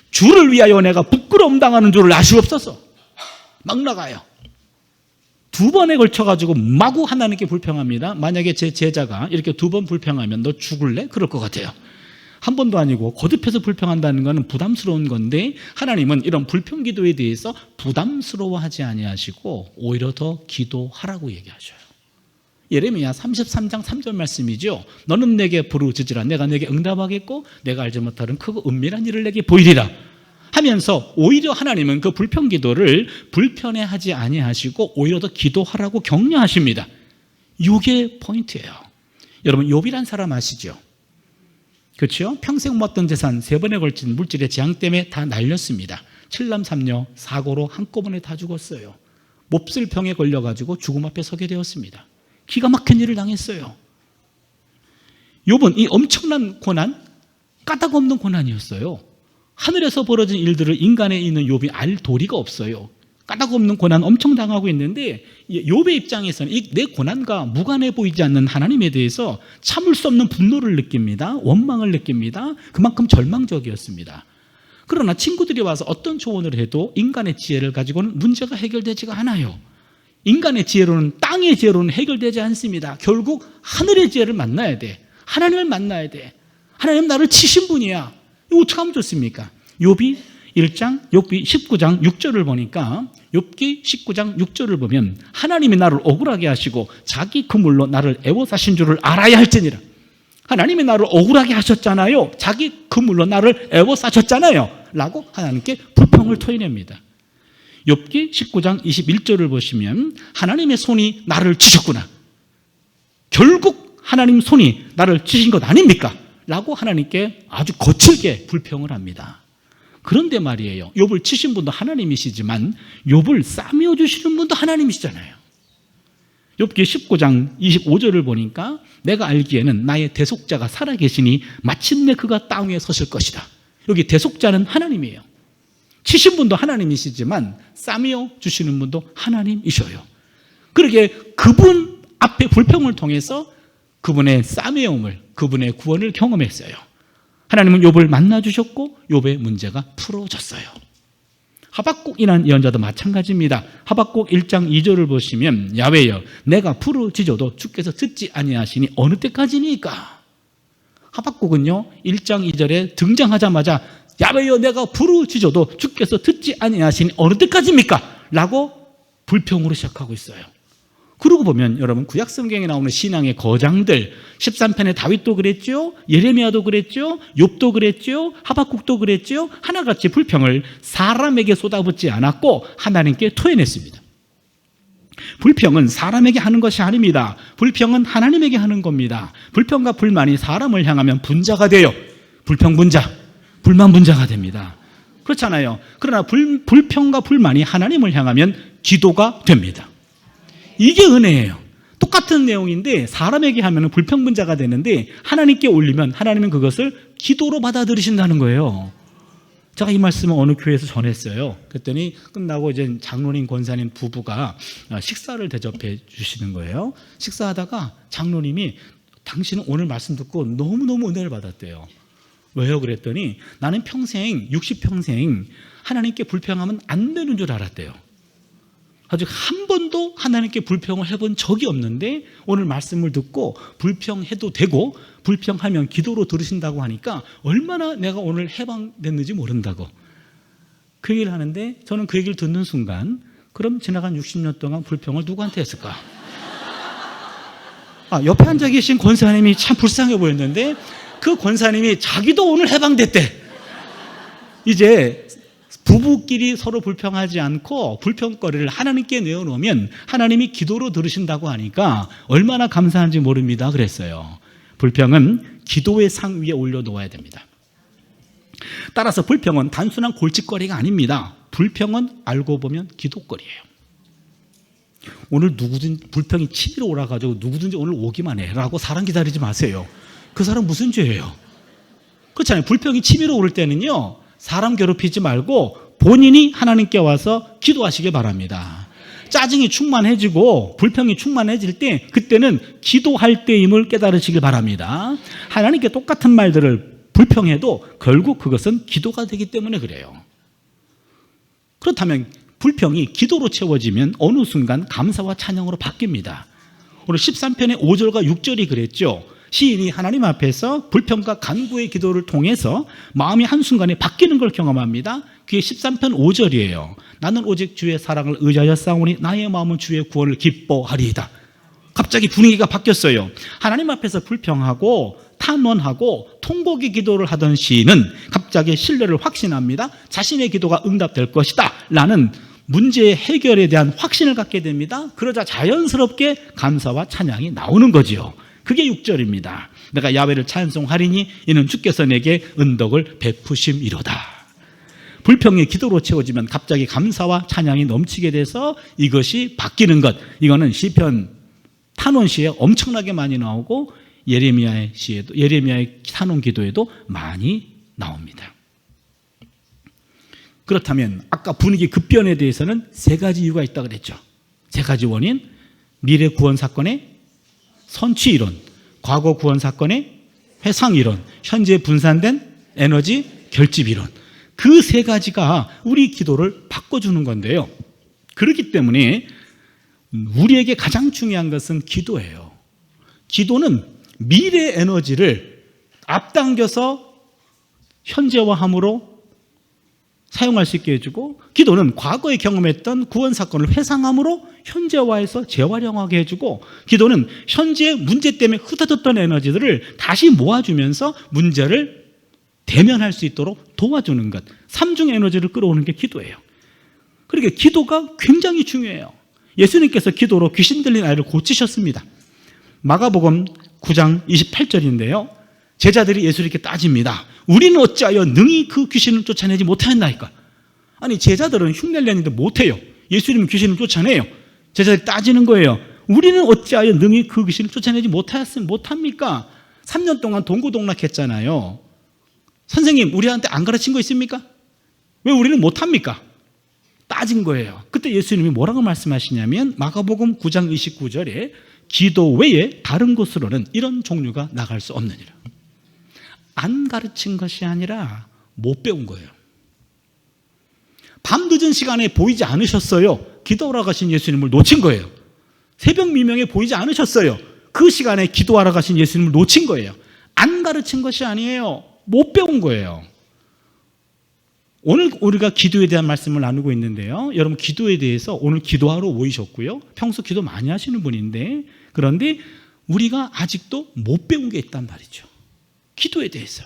주를 위하여 내가 부끄러움 당하는 줄을 아시옵소서. 막 나가요. 두 번에 걸쳐가지고 마구 하나님께 불평합니다. 만약에 제 제자가 이렇게 두 번 불평하면 너 죽을래? 그럴 것 같아요. 한 번도 아니고 거듭해서 불평한다는 것은 부담스러운 건데, 하나님은 이런 불평 기도에 대해서 부담스러워하지 아니하시고 오히려 더 기도하라고 얘기하셔요. 예레미야 33장 3절 말씀이죠. 너는 내게 부르짖으라. 내가 내게 응답하겠고 내가 알지 못하는 크고 은밀한 일을 내게 보이리라 하면서, 오히려 하나님은 그 불평 기도를 불편해하지 아니하시고 오히려 더 기도하라고 격려하십니다. 이게 포인트예요. 여러분, 욥이란 사람 아시죠? 그렇죠? 평생 모았던 재산 3번에 걸친 물질의 재앙 때문에 다 날렸습니다. 7남 3녀 사고로 한꺼번에 다 죽었어요. 몹쓸 병에 걸려가지고 죽음 앞에 서게 되었습니다. 기가 막힌 일을 당했어요. 욥은 이 엄청난 고난, 까닭 없는 고난이었어요. 하늘에서 벌어진 일들을 인간에 있는 욥이 알 도리가 없어요. 까닭 없는 고난 엄청 당하고 있는데 욥의 입장에서는 이 내 고난과 무관해 보이지 않는 하나님에 대해서 참을 수 없는 분노를 느낍니다. 원망을 느낍니다. 그만큼 절망적이었습니다. 그러나 친구들이 와서 어떤 조언을 해도 인간의 지혜를 가지고는 문제가 해결되지가 않아요. 인간의 지혜로는, 땅의 지혜로는 해결되지 않습니다. 결국 하늘의 지혜를 만나야 돼. 하나님을 만나야 돼. 하나님 나를 치신 분이야. 이거 어떻게 하면 좋습니까? 욥이 19장 6절을 보니까, 욥기 19장 6절을 보면 하나님이 나를 억울하게 하시고 자기 그물로 나를 애워싸신 줄을 알아야 할지니라. 하나님이 나를 억울하게 하셨잖아요. 자기 그물로 나를 애워싸셨잖아요 라고 하나님께 불평을 토해냅니다. 욥기 19장 21절을 보시면 하나님의 손이 나를 치셨구나. 결국 하나님 손이 나를 치신 것 아닙니까? 라고 하나님께 아주 거칠게 불평을 합니다. 그런데 말이에요, 욥을 치신 분도 하나님이시지만 욥을 싸매어 주시는 분도 하나님이시잖아요. 욥기 19장 25절을 보니까 내가 알기에는 나의 대속자가 살아계시니 마침내 그가 땅 위에 서실 것이다. 여기 대속자는 하나님이에요. 치신 분도 하나님이시지만 싸매어 주시는 분도 하나님이셔요. 그러게 그분 앞에 불평을 통해서 그분의 싸매움을, 그분의 구원을 경험했어요. 하나님은 욥을 만나주셨고 욥의 문제가 풀어졌어요. 하박국이라는 예언자도 마찬가지입니다. 하박국 1장 2절을 보시면 야훼여 내가 부르짖어도 주께서 듣지 아니하시니 어느 때까지니까. 하박국은요 1장 2절에 등장하자마자 야훼여 내가 부르짖어도 주께서 듣지 아니하시니 어느 때까지입니까? 라고 불평으로 시작하고 있어요. 그러고 보면 여러분 구약 성경에 나오는 신앙의 거장들 13편의 다윗도 그랬죠, 예레미야도 그랬죠, 욥도 그랬죠, 하박국도 그랬죠. 하나같이 불평을 사람에게 쏟아붓지 않았고 하나님께 토해냈습니다. 불평은 사람에게 하는 것이 아닙니다. 불평은 하나님에게 하는 겁니다. 불평과 불만이 사람을 향하면 분자가 돼요. 불평 분자, 불만 분자가 됩니다. 그렇잖아요. 그러나 불평과 불만이 하나님을 향하면 기도가 됩니다. 이게 은혜예요. 똑같은 내용인데 사람에게 하면 불평분자가 되는데 하나님께 올리면 하나님은 그것을 기도로 받아들이신다는 거예요. 제가 이 말씀을 어느 교회에서 전했어요. 그랬더니 끝나고 이제 장로님, 권사님 부부가 식사를 대접해 주시는 거예요. 식사하다가 장로님이 당신은 오늘 말씀 듣고 너무너무 은혜를 받았대요. 왜요? 그랬더니 나는 평생 60평생 하나님께 불평하면 안 되는 줄 알았대요. 아직 한 번도 하나님께 불평을 해본 적이 없는데 오늘 말씀을 듣고 불평해도 되고 불평하면 기도로 들으신다고 하니까 얼마나 내가 오늘 해방됐는지 모른다고 그 얘기를 하는데, 저는 그 얘기를 듣는 순간 그럼 지나간 60년 동안 불평을 누구한테 했을까? 옆에 앉아 계신 권사님이 참 불쌍해 보였는데 그 권사님이 자기도 오늘 해방됐대. 이제 부부끼리 서로 불평하지 않고 불평거리를 하나님께 내어놓으면 하나님이 기도로 들으신다고 하니까 얼마나 감사한지 모릅니다. 그랬어요. 불평은 기도의 상 위에 올려놓아야 됩니다. 따라서 불평은 단순한 골칫거리가 아닙니다. 불평은 알고 보면 기도거리예요. 오늘 누구든지 불평이 치밀어 오라가지고 누구든지 오늘 오기만 해라고 사람 기다리지 마세요. 그 사람 무슨 죄예요? 그렇잖아요. 불평이 치밀어 오를 때는요 사람 괴롭히지 말고 본인이 하나님께 와서 기도하시길 바랍니다. 짜증이 충만해지고 불평이 충만해질 때 그때는 기도할 때임을 깨달으시길 바랍니다. 하나님께 똑같은 말들을 불평해도 결국 그것은 기도가 되기 때문에 그래요. 그렇다면 불평이 기도로 채워지면 어느 순간 감사와 찬양으로 바뀝니다. 오늘 13편의 5절과 6절이 그랬죠. 시인이 하나님 앞에서 불평과 간구의 기도를 통해서 마음이 한순간에 바뀌는 걸 경험합니다. 그게 13편 5절이에요. 나는 오직 주의 사랑을 의지하여 싸우니 나의 마음은 주의 구원을 기뻐하리이다. 갑자기 분위기가 바뀌었어요. 하나님 앞에서 불평하고 탄원하고 통곡의 기도를 하던 시인은 갑자기 신뢰를 확신합니다. 자신의 기도가 응답될 것이다 라는 문제의 해결에 대한 확신을 갖게 됩니다. 그러자 자연스럽게 감사와 찬양이 나오는 거지요. 그게 6절입니다. 내가 야훼를 찬송하리니 이는 주께서 내게 은덕을 베푸심이로다. 불평이 기도로 채워지면 갑자기 감사와 찬양이 넘치게 돼서 이것이 바뀌는 것. 이거는 시편 탄원 시에 엄청나게 많이 나오고 예레미야의 탄원 기도에도 많이 나옵니다. 그렇다면 아까 분위기 급변에 대해서는 세 가지 이유가 있다고 그랬죠. 세 가지 원인. 미래 구원 사건의 선취 이론, 과거 구원 사건의 회상 이론, 현재 분산된 에너지 결집 이론. 그 세 가지가 우리 기도를 바꿔주는 건데요. 그렇기 때문에 우리에게 가장 중요한 것은 기도예요. 기도는 미래 에너지를 앞당겨서 현재화함으로 사용할 수 있게 해주고, 기도는 과거에 경험했던 구원 사건을 회상함으로 현재화해서 재활용하게 해주고, 기도는 현재 문제 때문에 흩어졌던 에너지들을 다시 모아주면서 문제를 대면할 수 있도록 도와주는 것. 삼중 에너지를 끌어오는 게 기도예요. 그러니까 기도가 굉장히 중요해요. 예수님께서 기도로 귀신 들린 아이를 고치셨습니다. 마가복음 9장 28절인데요. 제자들이 예수님께 따집니다. 우리는 어찌하여 능히 그 귀신을 쫓아내지 못하였나이까? 아니, 제자들은 흉내를 내는데 못해요. 예수님은 귀신을 쫓아내요. 제자들이 따지는 거예요. 우리는 어찌하여 능히 그 귀신을 쫓아내지 못합니까? 3년 동안 동고동락했잖아요. 선생님, 우리한테 안 가르친 거 있습니까? 왜 우리는 못합니까? 따진 거예요. 그때 예수님이 뭐라고 말씀하시냐면 마가복음 9장 29절에 기도 외에 다른 곳으로는 이런 종류가 나갈 수 없느니라. 안 가르친 것이 아니라 못 배운 거예요. 밤늦은 시간에 보이지 않으셨어요. 기도하러 가신 예수님을 놓친 거예요. 새벽 미명에 보이지 않으셨어요. 그 시간에 기도하러 가신 예수님을 놓친 거예요. 안 가르친 것이 아니에요. 못 배운 거예요. 오늘 우리가 기도에 대한 말씀을 나누고 있는데요. 여러분, 기도에 대해서 오늘 기도하러 모이셨고요. 평소 기도 많이 하시는 분인데, 그런데 우리가 아직도 못 배운 게 있단 말이죠. 기도에 대해서.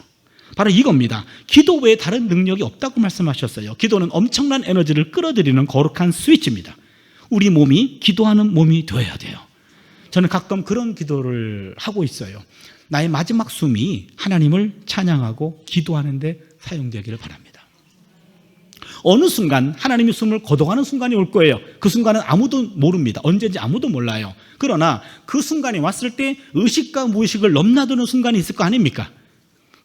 바로 이겁니다. 기도 외에 다른 능력이 없다고 말씀하셨어요. 기도는 엄청난 에너지를 끌어들이는 거룩한 스위치입니다. 우리 몸이 기도하는 몸이 되어야 돼요. 저는 가끔 그런 기도를 하고 있어요. 나의 마지막 숨이 하나님을 찬양하고 기도하는 데 사용되기를 바랍니다. 어느 순간 하나님이 숨을 거둬가는 순간이 올 거예요. 그 순간은 아무도 모릅니다. 언제인지 아무도 몰라요. 그러나 그 순간이 왔을 때 의식과 무의식을 넘나드는 순간이 있을 거 아닙니까?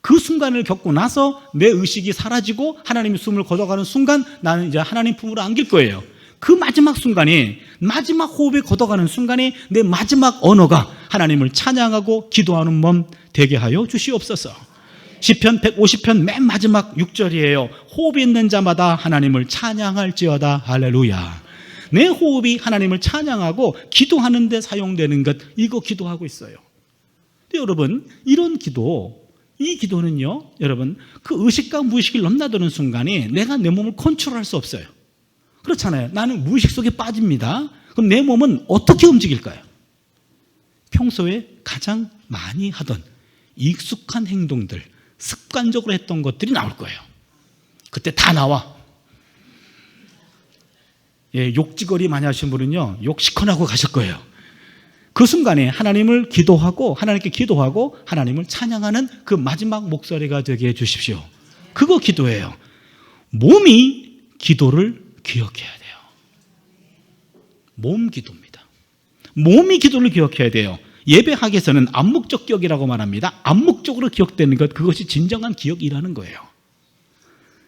그 순간을 겪고 나서 내 의식이 사라지고 하나님이 숨을 거둬가는 순간 나는 이제 하나님 품으로 안길 거예요. 그 마지막 순간에, 마지막 호흡에 걷어가는 순간에 내 마지막 언어가 하나님을 찬양하고 기도하는 몸 되게 하여 주시옵소서. 시편 150편 맨 마지막 6절이에요. 호흡이 있는 자마다 하나님을 찬양할지어다. 할렐루야. 내 호흡이 하나님을 찬양하고 기도하는 데 사용되는 것, 이거 기도하고 있어요. 근데 여러분, 이런 기도, 이 기도는요, 여러분, 그 의식과 무의식을 넘나드는 순간에 내가 내 몸을 컨트롤할 수 없어요. 그렇잖아요. 나는 무의식 속에 빠집니다. 그럼 내 몸은 어떻게 움직일까요? 평소에 가장 많이 하던 익숙한 행동들, 습관적으로 했던 것들이 나올 거예요. 그때 다 나와. 욕지거리 많이 하신 분은요, 욕 시커나고 가실 거예요. 그 순간에 하나님을 기도하고, 하나님께 기도하고 하나님을 찬양하는 그 마지막 목소리가 되게 해주십시오. 그거 기도예요. 몸이 기도를 기억해야 돼요. 몸 기도입니다. 몸이 기도를 기억해야 돼요. 예배학에서는 암묵적 기억이라고 말합니다. 암묵적으로 기억되는 것, 그것이 진정한 기억이라는 거예요.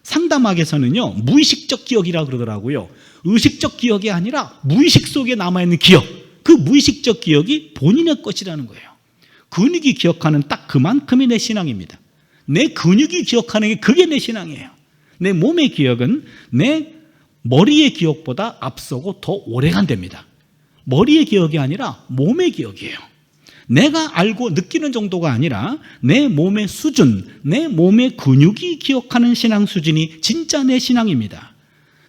상담학에서는요, 무의식적 기억이라고 그러더라고요. 의식적 기억이 아니라 무의식 속에 남아있는 기억, 그 무의식적 기억이 본인의 것이라는 거예요. 근육이 기억하는 딱 그만큼이 내 신앙입니다. 내 근육이 기억하는 게 그게 내 신앙이에요. 내 몸의 기억은 내 머리의 기억보다 앞서고 더 오래간답니다. 머리의 기억이 아니라 몸의 기억이에요. 내가 알고 느끼는 정도가 아니라 내 몸의 수준, 내 몸의 근육이 기억하는 신앙 수준이 진짜 내 신앙입니다.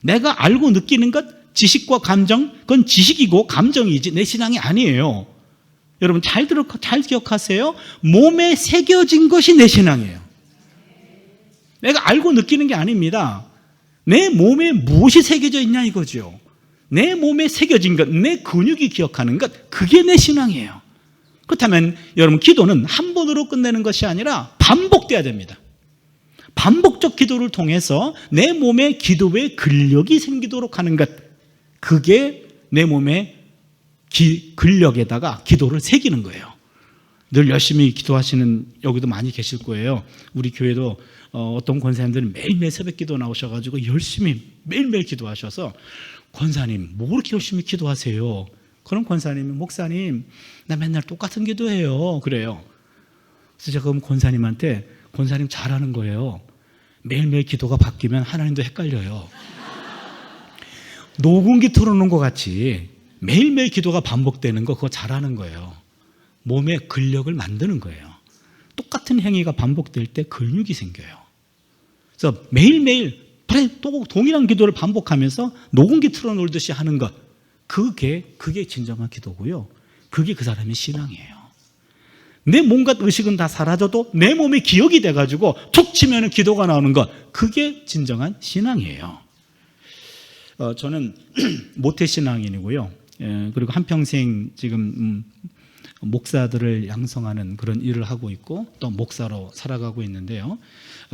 내가 알고 느끼는 것, 지식과 감정, 그건 지식이고 감정이지 내 신앙이 아니에요. 여러분 잘 기억하세요. 몸에 새겨진 것이 내 신앙이에요. 내가 알고 느끼는 게 아닙니다. 내 몸에 무엇이 새겨져 있냐 이거죠. 내 몸에 새겨진 것, 내 근육이 기억하는 것, 그게 내 신앙이에요. 그렇다면 여러분, 기도는 한 번으로 끝내는 것이 아니라 반복돼야 됩니다. 반복적 기도를 통해서 내 몸에 기도의 근력이 생기도록 하는 것, 그게 내 몸의 근력에다가 기도를 새기는 거예요. 늘 열심히 기도하시는 여기도 많이 계실 거예요. 우리 교회도 어떤 권사님들은 매일매일 새벽 기도 나오셔가지고 열심히 매일매일 기도하셔서, 권사님 뭐 그렇게 열심히 기도하세요? 그럼 권사님이, 목사님 나 맨날 똑같은 기도해요, 그래요. 그래서 제가 그럼 권사님한테, 권사님 잘하는 거예요. 매일매일 기도가 바뀌면 하나님도 헷갈려요. 녹음기 틀어놓은 것 같이 매일매일 기도가 반복되는 거, 그거 잘하는 거예요. 몸의 근력을 만드는 거예요. 똑같은 행위가 반복될 때 근육이 생겨요. 그래서 매일매일 또 동일한 기도를 반복하면서 녹음기 틀어놓듯이 하는 것, 그게 진정한 기도고요. 그게 그 사람의 신앙이에요. 내 몸과 의식은 다 사라져도 내 몸이 기억이 돼가지고 툭 치면 기도가 나오는 것, 그게 진정한 신앙이에요. 저는 모태신앙인이고요. 그리고 한평생 지금 목사들을 양성하는 그런 일을 하고 있고, 또 목사로 살아가고 있는데요.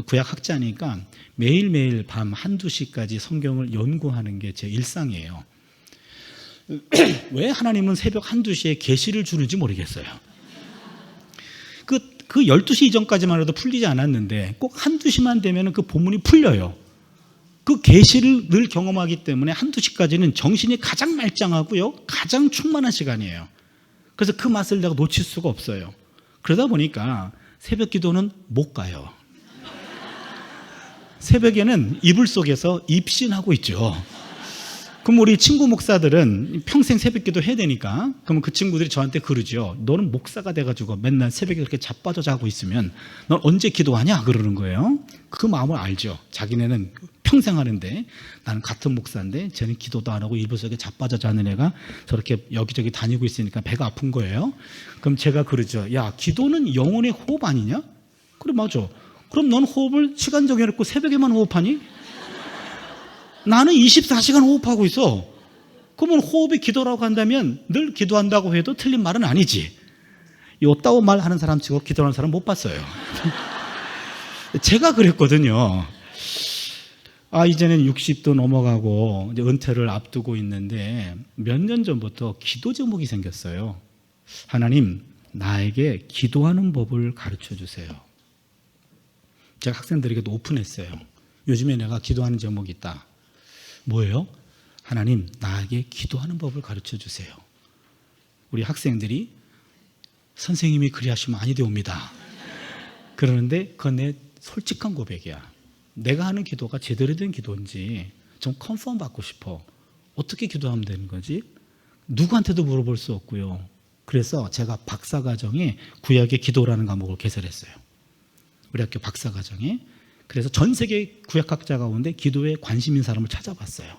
구약 학자니까 매일매일 밤 1-2시까지 성경을 연구하는 게 제 일상이에요. 왜 하나님은 새벽 1-2시에 계시를 주는지 모르겠어요. 그 12시 이전까지만 해도 풀리지 않았는데 꼭 1-2시만 되면 그 본문이 풀려요. 그 계시를 늘 경험하기 때문에 1-2시까지는 정신이 가장 말짱하고요, 가장 충만한 시간이에요. 그래서 그 맛을 내가 놓칠 수가 없어요. 그러다 보니까 새벽 기도는 못 가요. 새벽에는 이불 속에서 입신하고 있죠. 그럼 우리 친구 목사들은 평생 새벽 기도 해야 되니까, 그러면 그 친구들이 저한테 그러죠. 너는 목사가 돼가지고 맨날 새벽에 그렇게 자빠져 자고 있으면 넌 언제 기도하냐, 그러는 거예요. 그 마음을 알죠. 자기네는 평생 하는데, 나는 같은 목사인데 쟤는 기도도 안 하고 이불 속에 자빠져 자는 애가 저렇게 여기저기 다니고 있으니까 배가 아픈 거예요. 그럼 제가 그러죠. 야, 기도는 영혼의 호흡 아니냐? 그래, 맞아. 그럼 넌 호흡을 시간 정해놓고 새벽에만 호흡하니? 나는 24시간 호흡하고 있어. 그러면 호흡이 기도라고 한다면 늘 기도한다고 해도 틀린 말은 아니지. 요따오 말 하는 사람 치고 기도하는 사람 못 봤어요. 제가 그랬거든요. 이제는 60도 넘어가고 이제 은퇴를 앞두고 있는데, 몇 년 전부터 기도 제목이 생겼어요. 하나님, 나에게 기도하는 법을 가르쳐 주세요. 제가 학생들에게도 오픈했어요. 요즘에 내가 기도하는 제목이 있다. 뭐예요? 하나님, 나에게 기도하는 법을 가르쳐 주세요. 우리 학생들이, 선생님이 그리하시면 아니 되옵니다. 그러는데 그건 내 솔직한 고백이야. 내가 하는 기도가 제대로 된 기도인지 좀 컨펌 받고 싶어. 어떻게 기도하면 되는 거지? 누구한테도 물어볼 수 없고요. 그래서 제가 박사과정에 구약의 기도라는 과목을 개설했어요. 우리 학교 박사과정에. 그래서 전 세계 구약학자 가운데 기도에 관심 있는 사람을 찾아봤어요.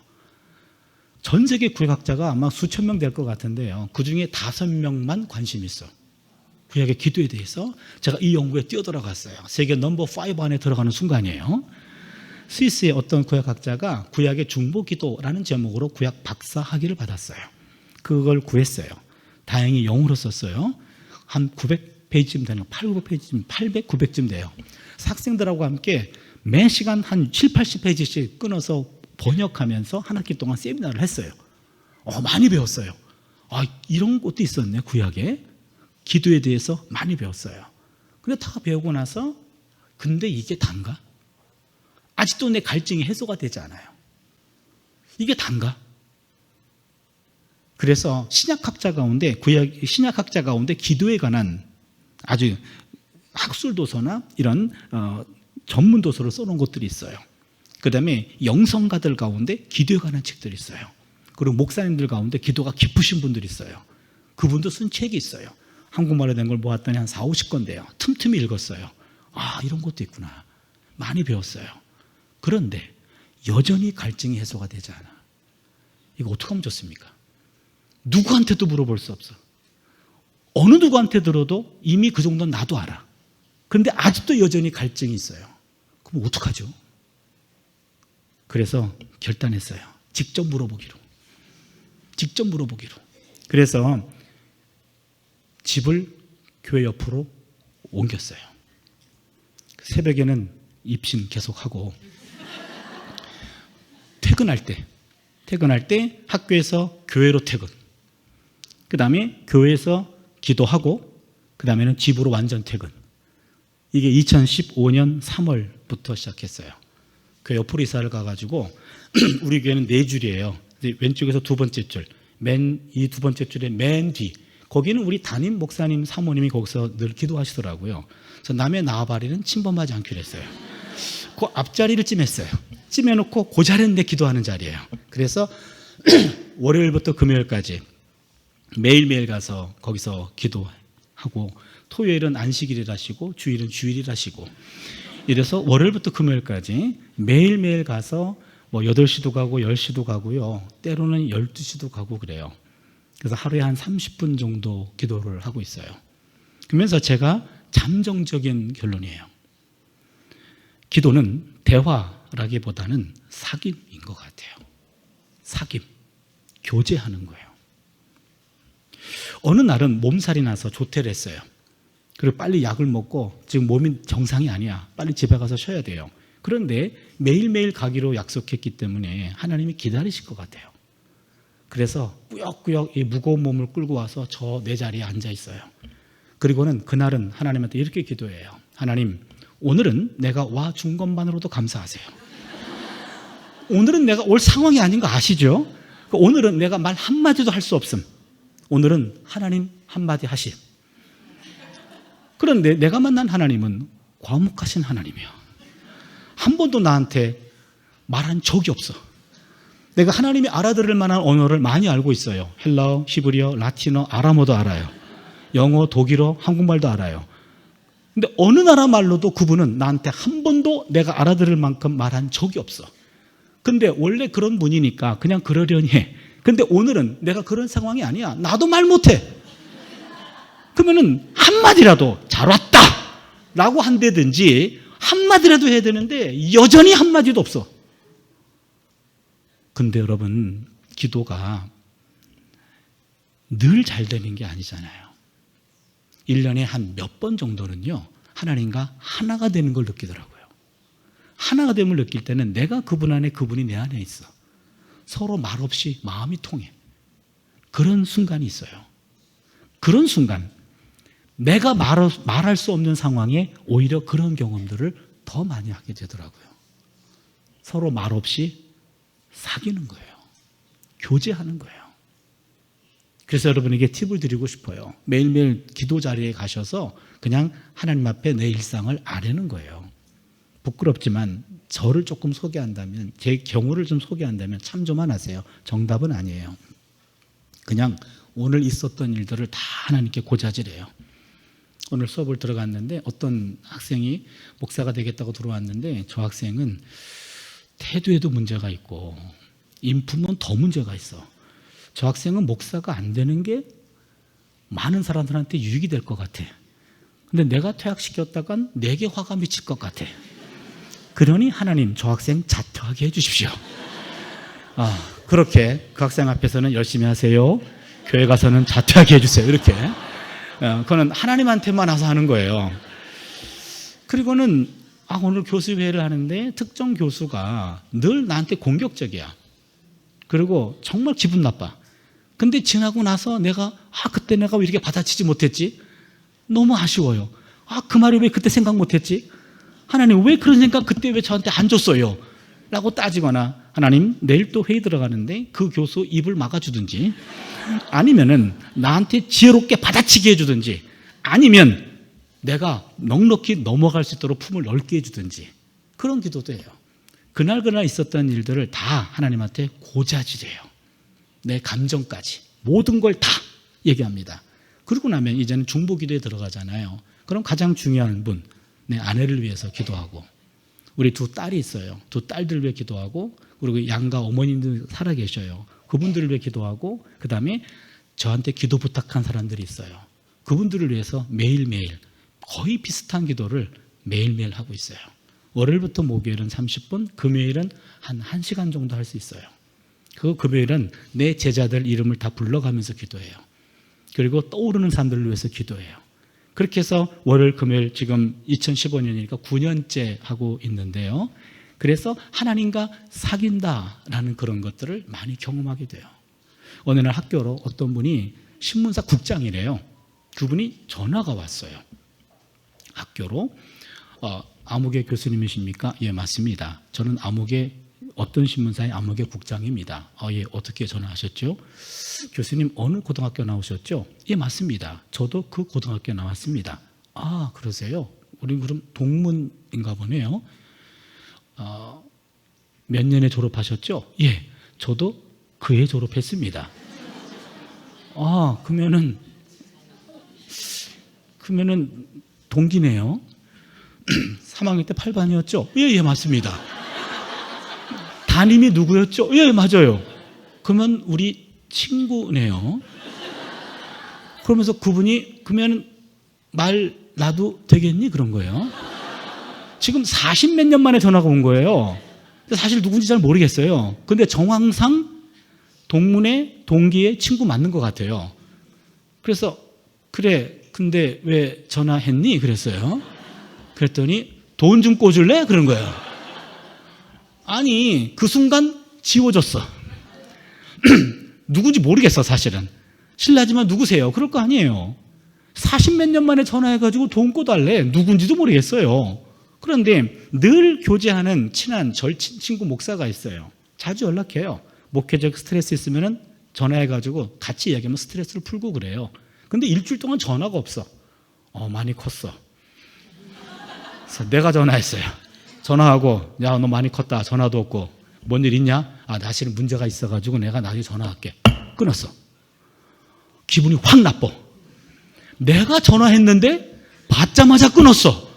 전 세계 구약학자가 아마 수천 명 될 것 같은데요, 그 중에 5명만 관심 있어. 구약의 기도에 대해서. 제가 이 연구에 뛰어들어갔어요. 세계 넘버 5 안에 들어가는 순간이에요. 스위스의 어떤 구약학자가 구약의 중보기도라는 제목으로 구약 박사 학위를 받았어요. 그걸 구했어요. 다행히 영어로 썼어요. 한 900페이지쯤 되는, 800페이지쯤, 800, 900쯤 돼요. 학생들하고 함께 매 시간 한 7, 80페이지씩 끊어서 번역하면서 한 학기 동안 세미나를 했어요. 많이 배웠어요. 이런 것도 있었네, 구약에. 기도에 대해서 많이 배웠어요. 근데 다 배우고 나서, 근데 이게 단가? 아직도 내 갈증이 해소가 되지 않아요. 이게 단가? 그래서 신약학자 가운데 기도에 관한 아주 학술 도서나 이런 전문 도서를 써놓은 것들이 있어요. 그 다음에 영성가들 가운데 기도에 관한 책들이 있어요. 그리고 목사님들 가운데 기도가 깊으신 분들이 있어요. 그분도 쓴 책이 있어요. 한국말로 된 걸 모았더니 한 40-50권 돼요. 틈틈이 읽었어요. 이런 것도 있구나. 많이 배웠어요. 그런데 여전히 갈증이 해소가 되지 않아. 이거 어떻게 하면 좋습니까? 누구한테도 물어볼 수 없어. 어느 누구한테 들어도 이미 그 정도는 나도 알아. 그런데 아직도 여전히 갈증이 있어요. 그럼 어떡하죠? 그래서 결단했어요. 직접 물어보기로. 그래서 집을 교회 옆으로 옮겼어요. 새벽에는 입신 계속하고 퇴근할 때 학교에서 교회로 퇴근, 그 다음에 교회에서 기도하고 그 다음에는 집으로 완전 퇴근. 이게 2015년 3월부터 시작했어요. 그 옆으로 이사를 가가지고 우리 교회는 4줄이에요. 왼쪽에서 두 번째 줄, 이 두 번째 줄의 맨 뒤, 거기는 우리 담임 목사님 사모님이 거기서 늘 기도하시더라고요. 그래서 남의 나와바리는 침범하지 않기로 했어요. 그 앞자리를 찜했어요. 찜해놓고 그 자리는 내 기도하는 자리예요. 그래서 월요일부터 금요일까지 매일매일 가서 거기서 기도하고, 토요일은 안식일이라시고 주일은 주일이라시고, 이래서 월요일부터 금요일까지 매일매일 가서 뭐 8시도 가고 10시도 가고요. 때로는 12시도 가고 그래요. 그래서 하루에 한 30분 정도 기도를 하고 있어요. 그러면서 제가 잠정적인 결론이에요. 기도는 대화라기보다는 사귐인 것 같아요. 사귐, 교제하는 거예요. 어느 날은 몸살이 나서 조퇴를 했어요. 그리고 빨리 약을 먹고 지금 몸이 정상이 아니야, 빨리 집에 가서 쉬어야 돼요. 그런데 매일매일 가기로 약속했기 때문에 하나님이 기다리실 것 같아요. 그래서 꾸역꾸역 이 무거운 몸을 끌고 와서 저 내 자리에 앉아 있어요. 그리고는 그날은 하나님한테 이렇게 기도해요. 하나님, 오늘은 내가 와 준 것만으로도 감사하세요. 오늘은 내가 올 상황이 아닌 거 아시죠? 오늘은 내가 말 한마디도 할 수 없음. 오늘은 하나님 한마디 하심. 그런데 내가 만난 하나님은 과묵하신 하나님이야. 한 번도 나한테 말한 적이 없어. 내가 하나님이 알아들을 만한 언어를 많이 알고 있어요. 헬라어, 히브리어, 라틴어, 아람어도 알아요. 영어, 독일어, 한국말도 알아요. 근데 어느 나라 말로도 그분은 나한테 한 번도 내가 알아들을 만큼 말한 적이 없어. 근데 원래 그런 분이니까 그냥 그러려니 해. 근데 오늘은 내가 그런 상황이 아니야. 나도 말 못해. 그러면은 한마디라도 잘 왔다 라고 한다든지 한마디라도 해야 되는데 여전히 한마디도 없어. 근데 여러분, 기도가 늘 잘 되는 게 아니잖아요. 1년에 한 몇 번 정도는요, 하나님과 하나가 되는 걸 느끼더라고요. 하나가 됨을 느낄 때는 내가 그분 안에, 그분이 내 안에 있어. 서로 말없이 마음이 통해. 그런 순간이 있어요. 그런 순간, 내가 말할 수 없는 상황에 오히려 그런 경험들을 더 많이 하게 되더라고요. 서로 말없이 사귀는 거예요. 교제하는 거예요. 그래서 여러분에게 팁을 드리고 싶어요. 매일매일 기도 자리에 가셔서 그냥 하나님 앞에 내 일상을 아뢰는 거예요. 부끄럽지만 저를 조금 소개한다면, 제 경우를 좀 소개한다면 참조만 하세요. 정답은 아니에요. 그냥 오늘 있었던 일들을 다 하나님께 고자질해요. 오늘 수업을 들어갔는데 어떤 학생이 목사가 되겠다고 들어왔는데, 저 학생은 태도에도 문제가 있고 인품은 더 문제가 있어. 저 학생은 목사가 안 되는 게 많은 사람들한테 유익이 될 것 같아. 근데 내가 퇴학시켰다간 내게 화가 미칠 것 같아. 그러니 하나님, 저 학생 자퇴하게 해주십시오. 그렇게 그 학생 앞에서는 열심히 하세요, 교회 가서는 자퇴하게 해주세요, 이렇게. 그거는 하나님한테만 와서 하는 거예요. 그리고는 오늘 교수회의를 하는데 특정 교수가 늘 나한테 공격적이야. 그리고 정말 기분 나빠. 근데 지나고 나서 내가 그때 내가 왜 이렇게 받아치지 못했지? 너무 아쉬워요. 그 말을 왜 그때 생각 못했지? 하나님, 왜 그런 생각 그때 왜 저한테 안 줬어요? 라고 따지거나, 하나님, 내일 또 회의 들어가는데 그 교수 입을 막아주든지, 아니면은 나한테 지혜롭게 받아치게 해주든지, 아니면 내가 넉넉히 넘어갈 수 있도록 품을 넓게 해주든지, 그런 기도도 해요. 그날 있었던 일들을 다 하나님한테 고자질해요. 내 감정까지 모든 걸 다 얘기합니다. 그러고 나면 이제는 중보기도에 들어가잖아요. 그럼 가장 중요한 분, 내 아내를 위해서 기도하고, 우리 두 딸이 있어요. 두 딸들을 위해 기도하고, 그리고 양가 어머님들 살아계셔요. 그분들을 위해 기도하고, 그 다음에 저한테 기도 부탁한 사람들이 있어요. 그분들을 위해서 매일매일 거의 비슷한 기도를 매일매일 하고 있어요. 월요일부터 목요일은 30분, 금요일은 한 1시간 정도 할 수 있어요. 그 금요일은 내 제자들 이름을 다 불러가면서 기도해요. 그리고 떠오르는 사람들을 위해서 기도해요. 그렇게 해서 월요일, 금요일 지금 2015년이니까 9년째 하고 있는데요. 그래서 하나님과 사귄다라는 그런 것들을 많이 경험하게 돼요. 어느 날 학교로 어떤 분이 신문사 국장이래요. 그분이 전화가 왔어요. 학교로. 아무개 교수님이십니까? 예, 맞습니다. 저는 아무개 어떤 신문사의 아무개 국장입니다. 예, 어떻게 전화하셨죠? 교수님 어느 고등학교 나오셨죠? 예, 맞습니다. 저도 그 고등학교 나왔습니다. 아, 그러세요? 우리 그럼 동문인가 보네요. 몇 년에 졸업하셨죠? 예, 저도 그해 졸업했습니다. 아, 그러면은 동기네요. 3학년 때 8반이었죠? 예, 예, 맞습니다. 담임이 누구였죠? 예, 맞아요. 그러면 우리 친구네요. 그러면서 그분이 그러면 말 놔도 되겠니? 그런 거예요. 지금 40몇 년 만에 전화가 온 거예요. 사실 누군지 잘 모르겠어요. 근데 정황상 동문의 동기의 친구 맞는 것 같아요. 그래서 그래, 근데 왜 전화했니? 그랬어요. 그랬더니 돈 좀 꿔줄래? 그런 거예요. 아니, 그 순간 지워졌어. 누군지 모르겠어, 사실은. 실례지만 누구세요? 그럴 거 아니에요. 40몇 년 만에 전화해가지고 돈 꿔달래. 누군지도 모르겠어요. 그런데 늘 교제하는 친한 절친 친구 목사가 있어요. 자주 연락해요. 목회적 스트레스 있으면 전화해가지고 같이 이야기하면 스트레스를 풀고 그래요. 근데 일주일 동안 전화가 없어. 많이 컸어. 그래서 내가 전화했어요. 전화하고, 야, 너 많이 컸다. 전화도 없고. 뭔 일 있냐? 나 사실은 문제가 있어가지고 내가 나중에 전화할게. 끊었어. 기분이 확 나빠. 내가 전화했는데 받자마자 끊었어.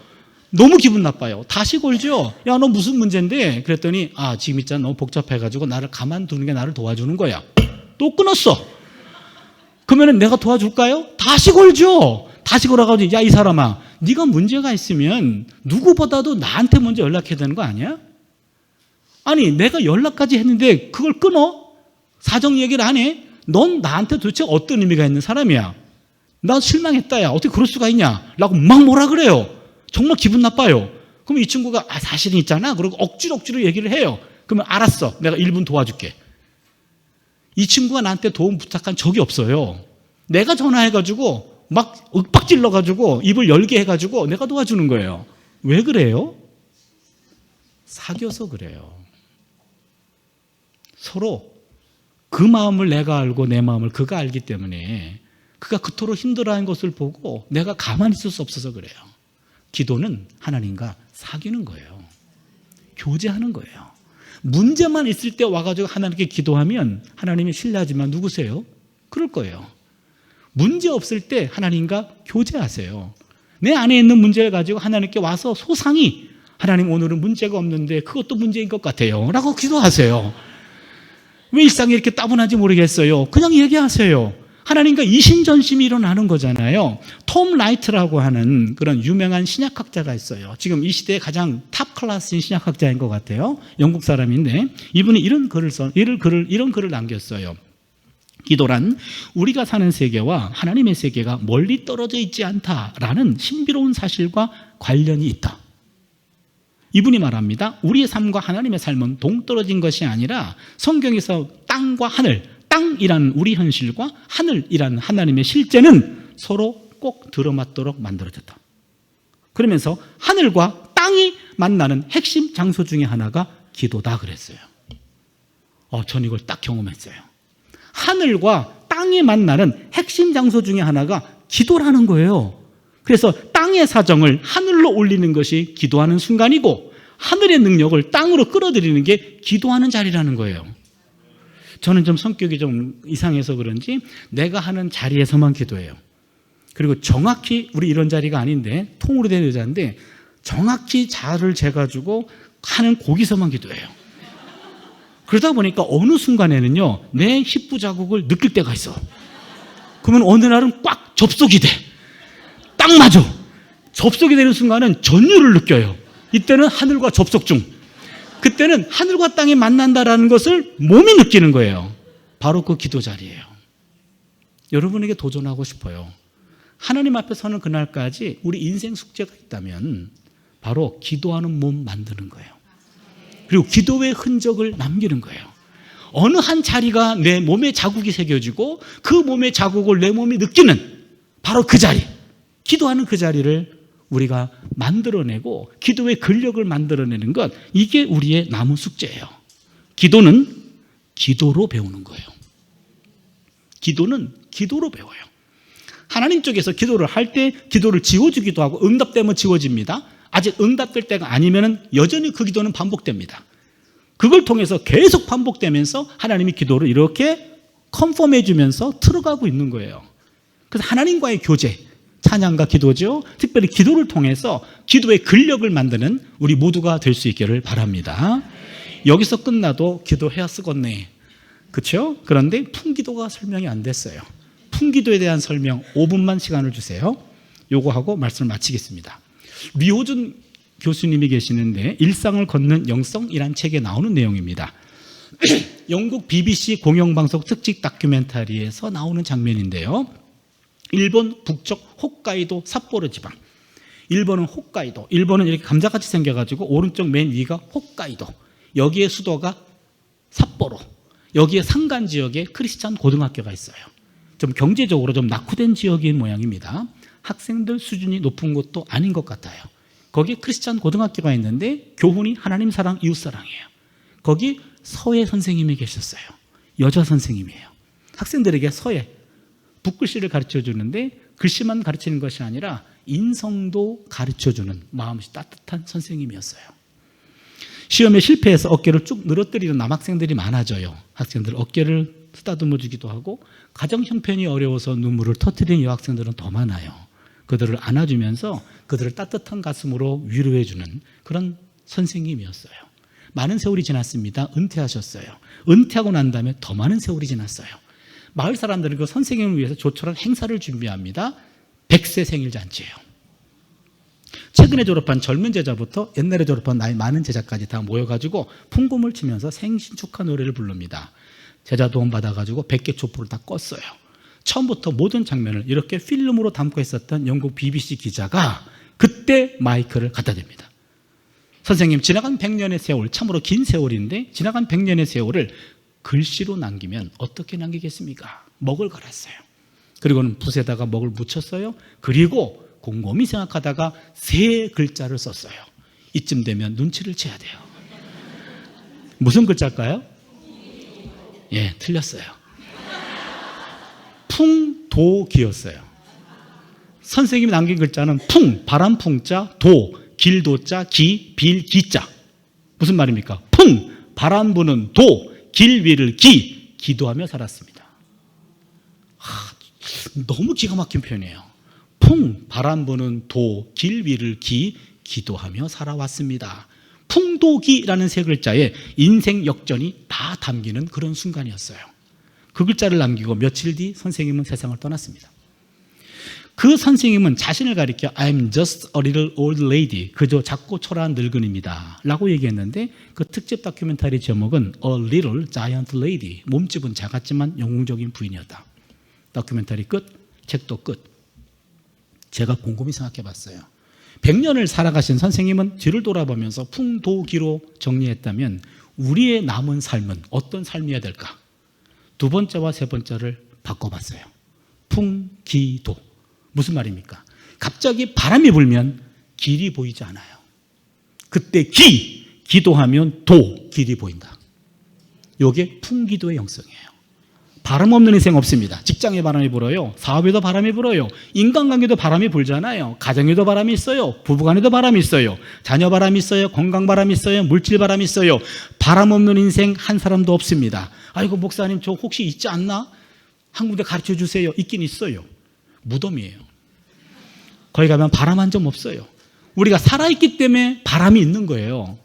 너무 기분 나빠요. 다시 걸죠. 야, 너 무슨 문제인데? 그랬더니 지금 있잖아, 너무 복잡해가지고 나를 가만두는 게 나를 도와주는 거야. 또 끊었어. 그러면 내가 도와줄까요? 다시 걸죠. 다시 걸어가지고, 야, 이 사람아, 네가 문제가 있으면 누구보다도 나한테 먼저 연락해야 되는 거 아니야? 아니, 내가 연락까지 했는데 그걸 끊어? 사정 얘기를 안 해? 넌 나한테 도대체 어떤 의미가 있는 사람이야? 나 실망했다, 야. 어떻게 그럴 수가 있냐? 라고 막 뭐라 그래요. 정말 기분 나빠요. 그럼 이 친구가 사실은 있잖아. 그러고 억지로 얘기를 해요. 그러면 알았어. 내가 1분 도와줄게. 이 친구가 나한테 도움 부탁한 적이 없어요. 내가 전화해가지고 막 윽박질러가지고 입을 열게 해가지고 내가 도와주는 거예요. 왜 그래요? 사귀어서 그래요. 서로 그 마음을 내가 알고 내 마음을 그가 알기 때문에 그가 그토록 힘들어하는 것을 보고 내가 가만히 있을 수 없어서 그래요. 기도는 하나님과 사귀는 거예요. 교제하는 거예요. 문제만 있을 때 와가지고 하나님께 기도하면 하나님이 실례하지만 누구세요? 그럴 거예요. 문제 없을 때 하나님과 교제하세요. 내 안에 있는 문제를 가지고 하나님께 와서 소상히 하나님 오늘은 문제가 없는데 그것도 문제인 것 같아요 라고 기도하세요. 왜 일상이 이렇게 따분한지 모르겠어요. 그냥 얘기하세요. 하나님과 이심전심이 일어나는 거잖아요. 톰 라이트라고 하는 그런 유명한 신약학자가 있어요. 지금 이 시대의 가장 탑 클래스인 신약학자인 것 같아요. 영국 사람인데 이분이 이런 글을 남겼어요. 기도란 우리가 사는 세계와 하나님의 세계가 멀리 떨어져 있지 않다라는 신비로운 사실과 관련이 있다. 이분이 말합니다. 우리의 삶과 하나님의 삶은 동떨어진 것이 아니라 성경에서 땅과 하늘, 땅이라는 우리 현실과 하늘이라는 하나님의 실제는 서로 꼭 들어맞도록 만들어졌다. 그러면서 하늘과 땅이 만나는 핵심 장소 중에 하나가 기도다 그랬어요. 전 이걸 딱 경험했어요. 하늘과 땅이 만나는 핵심 장소 중에 하나가 기도라는 거예요. 그래서 땅의 사정을 하늘로 올리는 것이 기도하는 순간이고 하늘의 능력을 땅으로 끌어들이는 게 기도하는 자리라는 거예요. 저는 좀 성격이 좀 이상해서 그런지 내가 하는 자리에서만 기도해요. 그리고 정확히 우리 이런 자리가 아닌데 통으로 된 의자인데 정확히 자를 재가지고 하는 거기서만 기도해요. 그러다 보니까 어느 순간에는요 내 힙부 자국을 느낄 때가 있어. 그러면 어느 날은 꽉 접속이 돼. 딱 맞아. 접속이 되는 순간은 전율을 느껴요. 이때는 하늘과 접속 중. 그때는 하늘과 땅이 만난다라는 것을 몸이 느끼는 거예요. 바로 그 기도 자리예요. 여러분에게 도전하고 싶어요. 하나님 앞에 서는 그날까지 우리 인생 숙제가 있다면 바로 기도하는 몸 만드는 거예요. 그리고 기도의 흔적을 남기는 거예요. 어느 한 자리가 내 몸에 자국이 새겨지고 그 몸의 자국을 내 몸이 느끼는 바로 그 자리, 기도하는 그 자리를 우리가 만들어내고 기도의 근력을 만들어내는 것, 이게 우리의 남은 숙제예요. 기도는 기도로 배우는 거예요. 기도는 기도로 배워요. 하나님 쪽에서 기도를 할 때 기도를 지워주기도 하고 응답되면 지워집니다. 아직 응답될 때가 아니면 여전히 그 기도는 반복됩니다. 그걸 통해서 계속 반복되면서 하나님이 기도를 이렇게 컨펌해 주면서 틀어가고 있는 거예요. 그래서 하나님과의 교제, 찬양과 기도죠. 특별히 기도를 통해서 기도의 근력을 만드는 우리 모두가 될 수 있기를 바랍니다. 여기서 끝나도 기도해야 쓰겠네. 그렇죠? 그런데 풍기도가 설명이 안 됐어요. 풍기도에 대한 설명 5분만 시간을 주세요. 요거 하고 말씀을 마치겠습니다. 류호준 교수님이 계시는데 일상을 걷는 영성이란 책에 나오는 내용입니다. 영국 BBC 공영방송 특집 다큐멘터리에서 나오는 장면인데요. 일본 북쪽 홋카이도 삿포로 지방. 일본은 홋카이도. 일본은 이렇게 감자같이 생겨가지고 오른쪽 맨 위가 홋카이도. 여기에 수도가 삿포로. 여기에 산간 지역에 크리스찬 고등학교가 있어요. 좀 경제적으로 좀 낙후된 지역인 모양입니다. 학생들 수준이 높은 것도 아닌 것 같아요. 거기 크리스찬 고등학교가 있는데 교훈이 하나님 사랑, 이웃 사랑이에요. 거기 서예 선생님이 계셨어요. 여자 선생님이에요. 학생들에게 서예, 붓글씨를 가르쳐 주는데 글씨만 가르치는 것이 아니라 인성도 가르쳐 주는 마음이 따뜻한 선생님이었어요. 시험에 실패해서 어깨를 쭉 늘어뜨리는 남학생들이 많아져요. 학생들 어깨를 쓰다듬어 주기도 하고 가정 형편이 어려워서 눈물을 터뜨리는 여학생들은 더 많아요. 그들을 안아주면서 그들을 따뜻한 가슴으로 위로해 주는 그런 선생님이었어요. 많은 세월이 지났습니다. 은퇴하셨어요. 은퇴하고 난 다음에 더 많은 세월이 지났어요. 마을 사람들은 그 선생님을 위해서 조촐한 행사를 준비합니다. 100세 생일 잔치예요. 최근에 졸업한 젊은 제자부터 옛날에 졸업한 나이 많은 제자까지 다 모여가지고 풍금을 치면서 생신 축하 노래를 부릅니다. 제자 도움 받아가지고 100개 촛불을 다 껐어요. 처음부터 모든 장면을 이렇게 필름으로 담고 있었던 영국 BBC 기자가 그때 마이크를 갖다 댑니다. 선생님, 지나간 100년의 세월, 참으로 긴 세월인데 지나간 100년의 세월을 글씨로 남기면 어떻게 남기겠습니까? 먹을 갈았어요. 그리고는 붓에다가 먹을 묻혔어요. 그리고 곰곰이 생각하다가 3글자를 썼어요. 이쯤 되면 눈치를 채야 돼요. 무슨 글자일까요? 예, 틀렸어요. 풍도기였어요. 선생님이 남긴 글자는 풍, 바람 풍자, 도, 길도자, 기, 빌, 기자. 무슨 말입니까? 풍, 바람 부는 도, 길 위를 기, 기도하며 살았습니다. 너무 기가 막힌 표현이에요. 풍, 바람 부는 도, 길 위를 기, 기도하며 살아왔습니다. 풍도기라는 3글자에 인생 역전이 다 담기는 그런 순간이었어요. 그 글자를 남기고 며칠 뒤 선생님은 세상을 떠났습니다. 그 선생님은 자신을 가리켜 I'm just a little old lady, 그저 작고 초라한 늙은입니다 라고 얘기했는데 그 특집 다큐멘터리 제목은 A little giant lady, 몸집은 작았지만 영웅적인 부인이었다. 다큐멘터리 끝, 책도 끝. 제가 곰곰이 생각해 봤어요. 100년을 살아가신 선생님은 뒤를 돌아보면서 풍도기로 정리했다면 우리의 남은 삶은 어떤 삶이어야 될까? 2번째와 3번째를 바꿔봤어요. 풍기도. 무슨 말입니까? 갑자기 바람이 불면 길이 보이지 않아요. 그때 기도하면 길이 보인다. 이게 풍기도의 영성이에요. 바람 없는 인생 없습니다. 직장에 바람이 불어요. 사업에도 바람이 불어요. 인간관계도 바람이 불잖아요. 가정에도 바람이 있어요. 부부간에도 바람이 있어요. 자녀 바람이 있어요. 건강 바람이 있어요. 물질 바람이 있어요. 바람 없는 인생 한 사람도 없습니다. 아이고 목사님 저 혹시 있지 않나? 한 군데 가르쳐 주세요. 있긴 있어요. 무덤이에요. 거기 가면 바람 한 점 없어요. 우리가 살아있기 때문에 바람이 있는 거예요.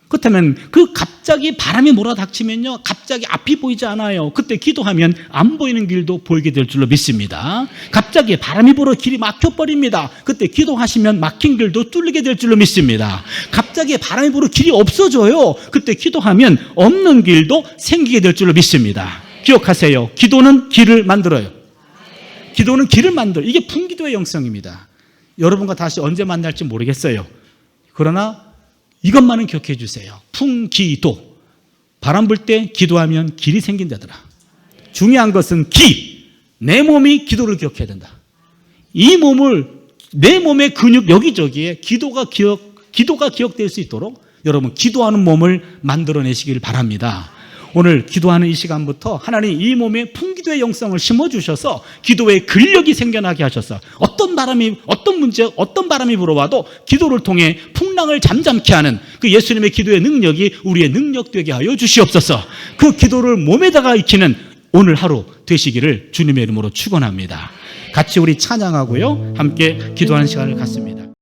그렇다면 그 갑자기 바람이 몰아닥치면요, 갑자기 앞이 보이지 않아요. 그때 기도하면 안 보이는 길도 보이게 될 줄로 믿습니다. 갑자기 바람이 불어 길이 막혀버립니다. 그때 기도하시면 막힌 길도 뚫리게 될 줄로 믿습니다. 갑자기 바람이 불어 길이 없어져요. 그때 기도하면 없는 길도 생기게 될 줄로 믿습니다. 기억하세요. 기도는 길을 만들어요. 기도는 길을 만들, 이게 풍기도의 영성입니다. 여러분과 다시 언제 만날지 모르겠어요. 그러나 이것만은 기억해 주세요. 풍기도. 바람 불 때 기도하면 길이 생긴다더라. 중요한 것은 내 몸이 기도를 기억해야 된다. 이 몸을, 내 몸의 근육 여기저기에 기도가 기억될 수 있도록 여러분 기도하는 몸을 만들어내시길 바랍니다. 오늘 기도하는 이 시간부터 하나님 이 몸에 풍기도의 영성을 심어주셔서 기도의 근력이 생겨나게 하셔서 어떤 문제, 어떤 바람이 불어와도 기도를 통해 풍랑을 잠잠케 하는 그 예수님의 기도의 능력이 우리의 능력 되게 하여 주시옵소서. 그 기도를 몸에다가 익히는 오늘 하루 되시기를 주님의 이름으로 축원합니다. 같이 우리 찬양하고요, 함께 기도하는 시간을 갖습니다.